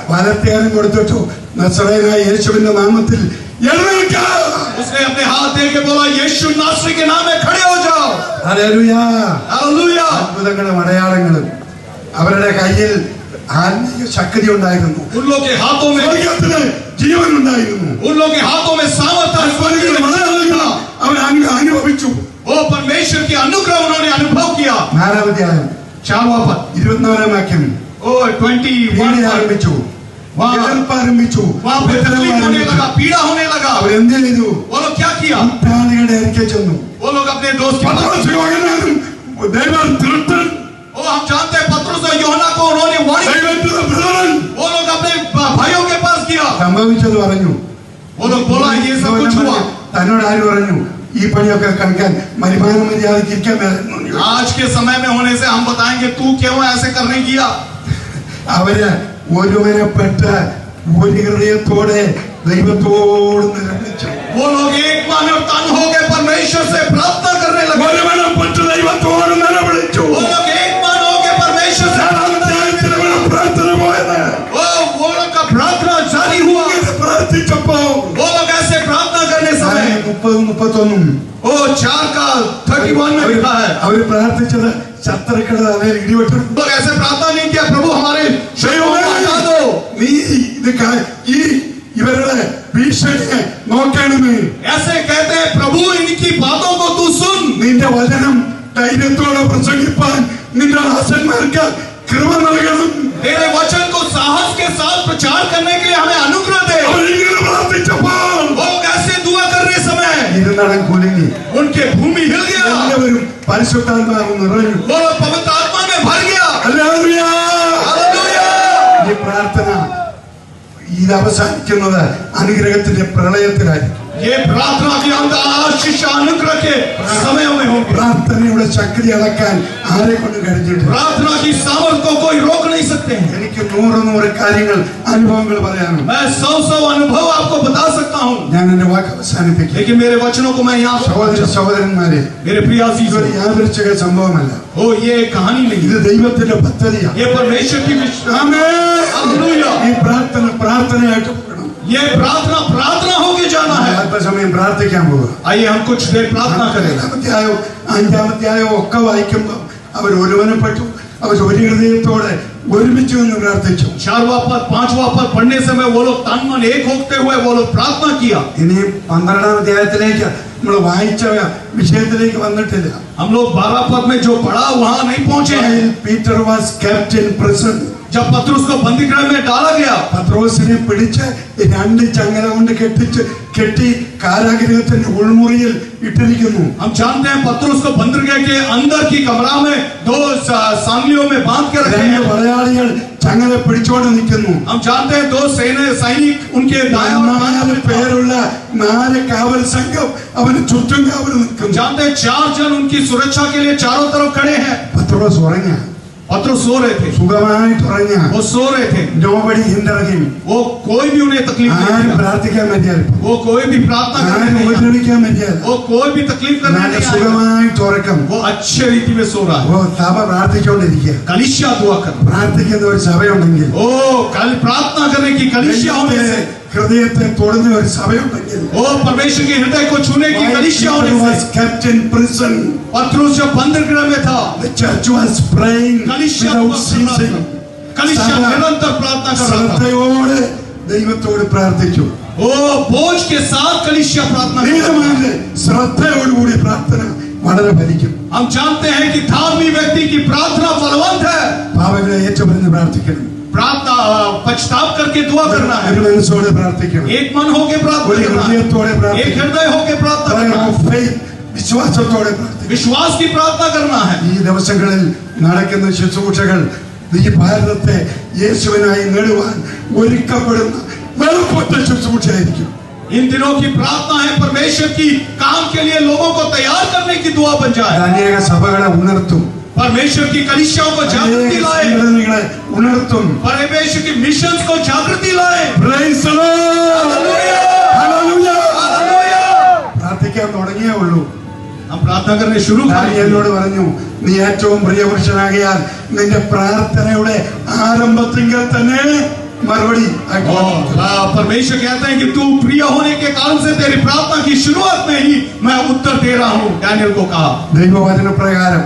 വലത്തേനും കൊടുത്തിട്ടു നസറേയനായ യേശുവിന്റെ നാമത്തിൽ എഴുന്നേൽക്ക. उसने अपने हाथ दे के बोला यीशु नासरी के नाम में खड़े हो जाओ। ഹല്ലേലൂയ. हालेलुया। അത്ഭുതങ്ങളും അടയാളങ്ങളും അവരുടെ കയ്യിൽ ആത്മീയ ശക്തി ഉണ്ടായിരുന്നു. उन लोग के हाथों में സ്വർഗ്ഗത്തിന് ജീവൻ ഉണ്ടായിരുന്നു. उन लोग के हाथों में सामर्थ्य അവർ അനുഭവിച്ചു. वो परमेश्वर की अनुग्रह उन्होंने अनुभव किया। 4-ാം അധ്യായം 4वां पद 24-ാം വാക്യം. ओ 21 ആരംഭിച്ചു. ആരംഭിച്ചു. वहां पे तकलीफ होने लगा, पीड़ा होने लगा। അവരെന്ത് ചെയ്തു? वो लोग क्या किया? കൂട്ടാളികളുടെ അടുക്കൽ ചെന്നു. वो लोग अपने दोस्त के पास പത്രോസ് യോഹന്നാനും they were threatened. वो हम जानते हैं पतरस और यूहन्ना को उन्होंने warning. They went to the brethren. वो लोग अपने भाइयों के पास किया। സംഭവിച്ചത് പറഞ്ഞു. वो लोग बोला ये सब कुछ हुआ। തന്നോട് ആര് പറഞ്ഞു ഈ പണിയൊക്കെ കളിക്കാൻ മരുമാന മര്യാദയ്ക്ക് ഇരിക്കാൻ മേലായിരുന്നു? आज के समय में होने से हम बताएंगे तू क्यों ऐसे करने किया। അവര് ഒരുവനപ്പെട്ട് ഒരു ഹൃദയത്തോടെ ദൈവത്തോട് നിലവിളിച്ചു. वो लोग एक मन और तन हो गए परमेश्वर से प्रार्थना करने लगे। ഒരുവനപ്പെട്ട് ദൈവത്തോട് നിലവിളിച്ചു. वो लोग एक मन हो गए परमेश्वर से പ്രാർത്ഥന പോയത് वो लोग का प्रार्थना जारी हुआ। പ്രാർത്ഥിച്ചപ്പോ वो लोग 4:30-31 ओ 4:31 में लिखा है, അവര് പ്രാർത്ഥിച്ചത് ശത്രുക്കളുടെ തലയിൽ ഇടിവെട്ടു. लोग ऐसे प्रार्थना नहीं किया, प्रभु हमारे शरीरों को हटा दो। നീ ഇത് ഈ ഇവരുടെ ഭീഷണിയെ നോക്കണമേ. ऐसे कहते हैं, प्रभु इनकी बातों को तू सुन। നിന്റെ വചനം ധൈര്യത്തോടെ പ്രസംഗിപ്പാൻ നിന്റെ ദാസന്മാർക്ക് കൃപ നൽകണം. तेरे वचन को साहस के साथ प्रचार करने के लिए हमें अनुग्रह दे। അവരിങ്ങനെ പ്രാർത്ഥിച്ചപ്പോൾ वो कैसे दुआ करने समय ഇരുന്നടം കുലുങ്ങി. उनके भूमि हिल गया, എല്ലാവരും പരിശുദ്ധാത്മാവ് നിറഞ്ഞു. वो पवित्र आत्मा में भर गया। ഹല്ലേലൂയ. हालेलुया। ഈ പ്രാർത്ഥന ഇത് അവസാനിക്കുന്നത് അനുഗ്രഹത്തിന്റെ പ്രളയത്തിലായിരിക്കും. ये प्रार्थना के अंत आशीष अनुग्रह के समयों में होंगे। പ്രാർത്ഥനയുടെ ശക്തി അളക്കാൻ ആരെ കൊണ്ട് കഴിഞ്ഞിട്ട് प्रार्थना की सामर्थ को कोई रोक नहीं सकते हैं। എനിക്ക് 100 കാര്യങ്ങൾ അനുഭവങ്ങൾ പറയാനുണ്ട്. मैं 100 अनुभव आपको बता सकता हूँ, ഞാൻ എന്റെ വാക്ക് അവസാനിപ്പിക്കും. लेकिन मेरे वचनों को मैं यहाँ സഹോദരന്മാരെ, मेरे प्रिय ഇതൊരു अजीजों, യാദൃച്ഛിക സംഭവമല്ല. ओ ये कहानी नहीं ഇത് है, ദൈവത്തിന്റെ പദ്ധതിയാണ്. ये परमेश्वर की विश्वास। ആമേൻ. हालेलुया। ഈ പ്രാർത്ഥനയായിട്ട് പോകണം. ये प्रार्थना होके जाना है। അല്പസമയം പ്രാർത്ഥിക്കാൻ പോവുക. आइए हम कुछ देर प्रार्थना करें। 5-ാമധ്യായവും ഒക്കെ വായിക്കുമ്പോൾ അവർ ഒരുവനപ്പെട്ടു, അവർ ഒരു ഹൃദയത്തോടെ ഒരുമിച്ച് നിന്ന് പ്രാർത്ഥിച്ചു. 4वां पद 5वां पद पढ़ने समय वो लोग तन मन एक होते हुए वो लोग प्रार्थना किया। ഇനി 12-ാം അധ്യായത്തിലേക്ക് നമ്മൾ വായിച്ച വിഷയത്തിലേക്ക് വന്നിട്ടില്ല. हम लोग 12 पद में जो पढ़ा वहां नहीं पहुंचे हैं। Peter was kept in prison. जब पतरस को बंदीगृह में डाला गया, പത്രോസിനെ പിടിച്ച് 2 ചങ്ങല കൊണ്ട് കെട്ടി കാരാഗൃഹത്തിന്റെ ഉൾമുറിയിൽ ഇട്ടിരിക്കുന്നു. हम जानते हैं पतरस को बंदीगृह के अंदर की कमरा में 2 सांगलियों में बांध के रखे 2 हैं। പടയാളികൾ ചങ്ങല പിടിച്ചോണ്ട് നിൽക്കുന്നു. हम जानते हैं 2 सैनिक उनके दाएं और बाएं 4 പേരുള്ള 4 കാവൽ സംഘം അവന് ചുറ്റും കാവൽ हम നിൽക്കുന്നു. जानते हैं 4 जन उनकी सुरक्षा के लिए चारों तरफ खड़े हैं। പത്രോസ് ഉറങ്ങ, पतरस सो रहे थे, സുഖമായിട്ട് ഉറങ്ങ. वो सो रहे थे, Nobody hindered him. वो कोई भी उन्हें तकलीफ नहीं ആരും दिया, പ്രാർത്ഥിക്കാൻ പറ്റിയാലും वो कोई भी प्रार्थना करने ആരും नहीं आया, ഉപദ്രവിക്കാൻ പറ്റിയാലും वो कोई भी तकलीफ करने നല്ല नहीं आया, സുഖമായിട്ട് ഉറക്കം. वो अच्छे रीति में सो रहा है। ഓ സഭ പ്രാർത്ഥിച്ചുകൊണ്ടിരിക്കുക. कलिसिया दुआ कर, പ്രാർത്ഥിക്കുന്ന ഒരു സഭയുണ്ടെങ്കിൽ, ओ कल प्रार्थना करने की कलिसिया होने से, ഹൃദയത്തെ തൊടുന്ന ഒരു സഭയുണ്ടെങ്കിൽ, ओ परमेश्वर के हृदय को छूने की कलिसिया होने was से, kept in prison. पतरस जब बंदीगृह में था, The church was praying कलिसिया without ceasing. कलिसिया निरंतर प्रार्थना कर रहा था। ശ്രദ്ധയോടെ ദൈവത്തോട് പ്രാർത്ഥിച്ചു. ओ बोझ के साथ कलिसिया प्रार्थना कर रहा था। നീതിമാന്റെ ശ്രദ്ധയോടുകൂടി പ്രാർത്ഥന വളരെ ഫലിക്കും. हम जानते हैं कि धार्मिक व्यक्ति की प्रार्थना फलवंत है। പാപങ്ങളെ ഏറ്റുപറഞ്ഞ് പ്രാർത്ഥിക്കണം. प्रार्थना पछताव करके दुआ करना है, ഒരു മനസ്സോടെ പ്രാർത്ഥിക്കണം. एक मन होके प्रार्थना ഒരു करना है, ഹൃദയത്തോടെ एक പ്രാർത്ഥിക്കണം. हृदय होके प्रार्थना Prayer करना of है, faith, വിശ്വാസത്തോടെ പ്രാർത്ഥിക്കണം. विश्वास की प्रार्थना करना है। ഈ ദിവസങ്ങളിൽ നടക്കുന്ന ശുശ്രൂഷകൾ ഈ ഭാരതത്തെ യേശുവിനായി നേടുവാൻ ഒരുക്കപ്പെടുന്ന വെളുപ്പൊറ്റ ശുശ്രൂഷയായിരിക്കും. इन दिनों की प्रार्थना है परमेश्वर की काम के लिए लोगों को तैयार करने की दुआ बन जाए। അനേക സഭകളെ ഉണർത്തും, परमेश्वर की कलिसियाओं को जागृति അനേക लाए, സംഘടനകളെ ഉണർത്തും. परमेश्वर की मिशंस को जागृति लाए। Praise the Lord. Hallelujah, Hallelujah. Hallelujah. പ്രാർത്ഥിക്കാൻ തുടങ്ങിയേ ഉള്ളൂ. हम प्रार्थना करने शुरू ഞാൻ എന്നോട് പറഞ്ഞു, നീ ഏറ്റവും പ്രിയപുരുഷനാകിയാൽ നിന്റെ പ്രാർത്ഥനയുടെ ആരംഭത്തിങ്കൽ തന്നെ മറുപടി परमेश्वर कहते हैं कि तू प्रिय होने के कारण से तेरी प्रार्थना की शुरुआत में ही मैं उत्तर दे रहा हूँ। डैनियल को कहा, ദൈവവചന പ്രകാരം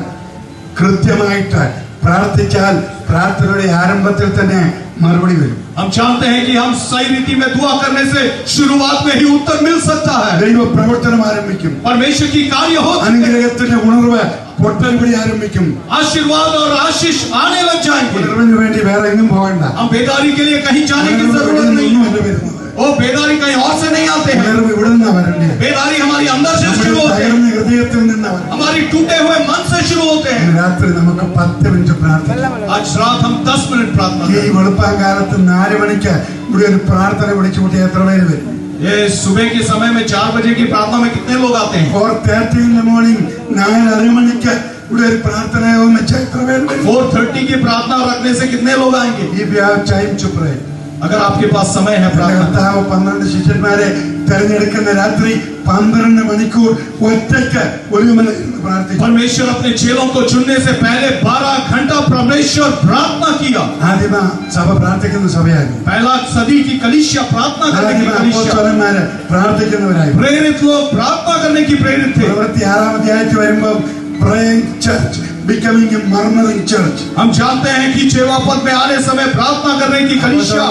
കൃത്യമായിട്ട് പ്രാർത്ഥിച്ചാൽ പ്രാർത്ഥനയുടെ ആരംഭത്തിൽ തന്നെ മറുപടി വരും. हम जानते हैं कि हम सही रीति में दुआ करने से शुरुआत में ही उत्तर मिल सकता है। ദൈവ പ്രവർത്തനം ആരംഭിക്കും. परमेश्वर की कार्य हो, അനുഗ്രഹത്തിന്റെ ഉണർവ് പൊട്ടൽപടി ആരംഭിക്കും. आशीर्वाद और आशीष आने लग जाएंगे। ഉണർവിന് വേണ്ടി വേറെ എങ്ങും പോകണ്ട. हम बेदारी के लिए कहीं जाने की जरूरत नहीं। ഒന്നുമല്ല വരുന്നത്. वो बेदारी कहीं और से नहीं आते हैं। ഉണർവ് ഇവിടെ നിന്നാ വരണ്ടേ. बेदारी हमारी अंदर से शुरू നമ്മുടെ होते हैं, തകർന്ന ഹൃദയത്തിൽ നിന്നാ വരണ്ടേ. हमारी टूटे हुए मन से शुरू होते हैं। ഇന്ന് രാത്രി നമുക്ക് 10 മിനിറ്റ് പ്രാർത്ഥിക്കാം. आज रात हम 10 मिनट प्रार्थना ഈ करें। വെളുപ്പാങ്കാലത്ത് 4 മണിക്ക് ഇവിടെ ഒരു പ്രാർത്ഥന വിളിച്ചു കൂട്ടി എത്ര പേര് വരും? ये सुबह के समय में 4 बजे की प्रार्थना में कितने लोग आते हैं? 4:30 in the morning 4:30 മണിക്ക് ഇവിടെ ഒരു പ്രാർത്ഥനയാവും വെച്ച എത്ര പേര് വരും? 4:30 की प्रार्थना रखने से कितने लोग आएंगे? If you have time to pray. अगर आपके पास समय है എന്റെ प्रार्थना, കർത്താവ് 12 ശിഷ്യന്മാരെ തെരഞ്ഞെടുക്കുന്ന രാത്രി 12 മണിക്കൂർ ഒറ്റയ്ക്ക് ഒരുമനയിരുന്ന് പ്രാർത്ഥിച്ചു. परमेश्वर अपने चेलों को चुनने से पहले 12 घंटा परमेश्वर प्रार्थना किया. ആദിമ സഭ പ്രാർത്ഥിക്കുന്ന സഭയായിരുന്നു. पहला सदी की कलीसिया प्रार्थना करने की ആദിമ कलीसिया. അപ്പോസ്തലന്മാര് പ്രാർത്ഥിക്കുന്നവരായിരുന്നു. प्रेरित लोग प्रार्थना करने की प्रेरित थे. പ്രവൃത്തി 6-ാം അധ്യായത്തിൽ വരുമ്പോൾ praying church becoming a murmuring church. हम जानते हैं कि सेवा पद में आने समय प्रार्थना करने की कलीसिया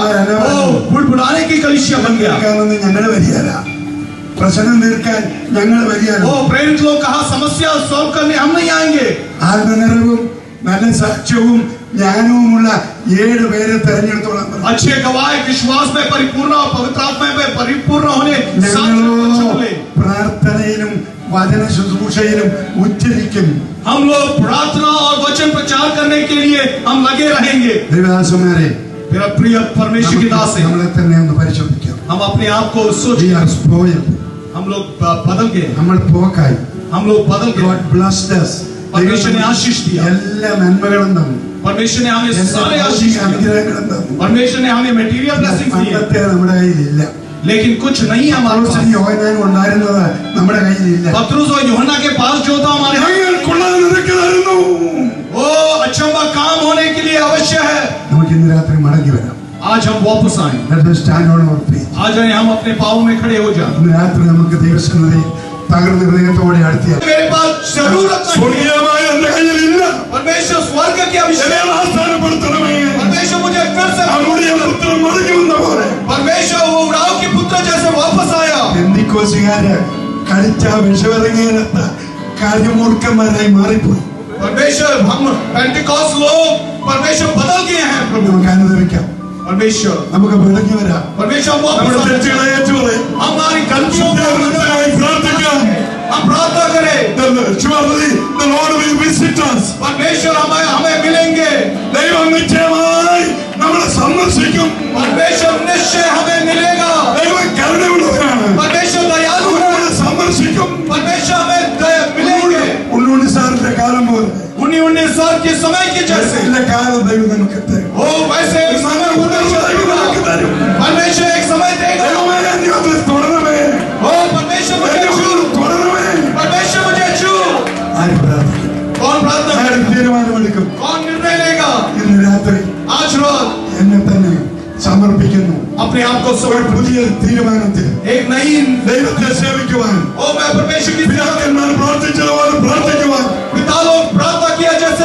बुड़बुड़ाने की कलीसिया बन गया. തീർക്കാനൊന്നും ഞങ്ങൾ വരികയില്ല, പ്രശ്നം തീർക്കാൻ ഞങ്ങൾ വരികയില്ല. ओ प्रेरित लोग कहा समस्या सॉल्व करने हम नहीं आएंगे. ആത്മനിറവും നല്ല സാക്ഷ്യവും ജ്ഞാനവുമുള്ള 7 പേരെ തെരഞ്ഞെടുത്തോളാം. अच्छे गवाह विश्वास में परिपूर्ण और पवित्र आत्मा में परिपूर्ण होने ഞങ്ങളോ പ്രാർത്ഥനയിലും വചന ശുശ്രൂഷയിലും ഉച്ചരിക്കും. हम लोग प्रार्थना और वचन प्रचार करने के लिए हम लगे रहेंगे. ദൈവദാസന്മാരെ, मेरा प्रिय परमेश्वर की दास है, നമ്മളെ തന്നെ ഒന്ന് പരിശോധിക്കാം. हम अपने आप को सोच, We are spoiled. हम लोग बदल गए, നമ്മൾ പോക്കായി. हम लोग बदल गए. God blessed us. परमेश्वर ने आशीष दिया, എല്ലാ നന്മകളും തന്നു, परमेश्वर ने हमें എല്ലാ सारे आशीष ഭൗതിക दिया, അനുഗ്രഹങ്ങളും തന്നു. परमेश्वर ने हमें मटेरियल ब्लेसिंग्स दिए, പണ്ടത്തെ നമ്മുടെ കയ്യിലില്ല. लेकिन कुछ नहीं है हमारे पास. യോഹന്നാൻ ഉണ്ടായിരുന്നത് നമ്മുടെ കയ്യിലില്ല. पतरस और यूहन्ना के पास जो था हमारे ഞങ്ങൾക്കുള്ളത് നിനക്ക് തരുന്നു. वो अचंबा काम होने के लिए अवश्य है. നമുക്ക് ഇന്ന് രാത്രി മടങ്ങി വരാം. आज हम वापस आए, Let us stand on our feet. आज आए हम अपने पाँव में खड़े हो जाए. ഇന്ന് രാത്രി നമുക്ക് ദൈവസന്നിധിയിൽ തകർന്ന ഹൃദയത്തോടെ അടുത്തിയാൽ मेरे पास जरूरत नहीं, സ്വർഗീയമായ എന്റെ കയ്യിലില്ല. परमेश्वर स्वर्ग के अभिषेक, എന്നെ ആസ്ഥാനപ്പെടുത്തണമേ. परमेश्वर मुझे फिर से, അവനുடைய പുത്രൻ മടങ്ങി വന്ന പോലെ परमेश्वर वो उड़ाव के पुत्र जैसे वापस आया. പെന്തിക്കോസുകാര് കളിച്ച വിഷമിറങ്ങിയത്ത കാര്യമൂർഖന്മാരായി മാറിപ്പോയി. परमेश्वर हम पेंटिकॉस्ट लोग परमेश्वर बदल गए हैं. प्रभु നമുക്ക് അനുഭവിക്കാം. परमेश्वर, നമുക്ക് മടങ്ങി വരാം. परमेश्वर हम നമ്മുടെ वापस തെറ്റുകളെ आए. ഏറ്റുപറയാം. हमारी गलतियों को ദൈവത്തിനായി പ്രാർത്ഥിക്കാം. हम प्रार्थना करें. Surely the Lord will visit us. परमेश्वर हमें मिलेंगे. ദൈവം നിശ്ചയമായി നമ്മളെ സന്ദർശിക്കും. परमेश्वर निश्चय हमें मिलेगा. ദൈവം കരുണയുള്ളവനാണ്. परमेश्वर दयालु है. നമ്മളെ സന്ദർശിക്കും. परमेश्वर हमें मिलेंगे. ഉണ്ണി സാറിന്റെ കാലം പോലെ 19 साल के समय के जैसे എല്ലാ കാലം ദൈവം നമുക്ക് തരും. ओ वैसे एक समय ദൈവം നമുക്ക് തരും. परमेश्वर एक समय देगा. ദൈവമേ, എന്നെ ഒന്ന് തുടരണമേ. ओ परमेश्वर मुझे എന്നെ छू, ഒന്ന് തുടരണമേ. परमेश्वर मुझे छू. ആര് പ്രാർത്ഥിക്കും? कौन प्रार्थना ആര് करेगा? തീരുമാനമെടുക്കും? कौन निर्णय लेगा? ഇന്ന് രാത്രി आज रात എന്നെ തന്നെ സമർപ്പിക്കുന്നു. अपने आप को ഒരു समर्पित, പുതിയ തീരുമാനത്തിൽ एक नई, ദൈവത്തെ സേവിക്കുവാൻ, ओ मैं परमेश्वर की പിതാക്കന്മാർ പ്രാർത്ഥിച്ചതുപോലെ പ്രാർത്ഥിക്കുവാൻ, पिता लोग प्रार्थना किया जैसे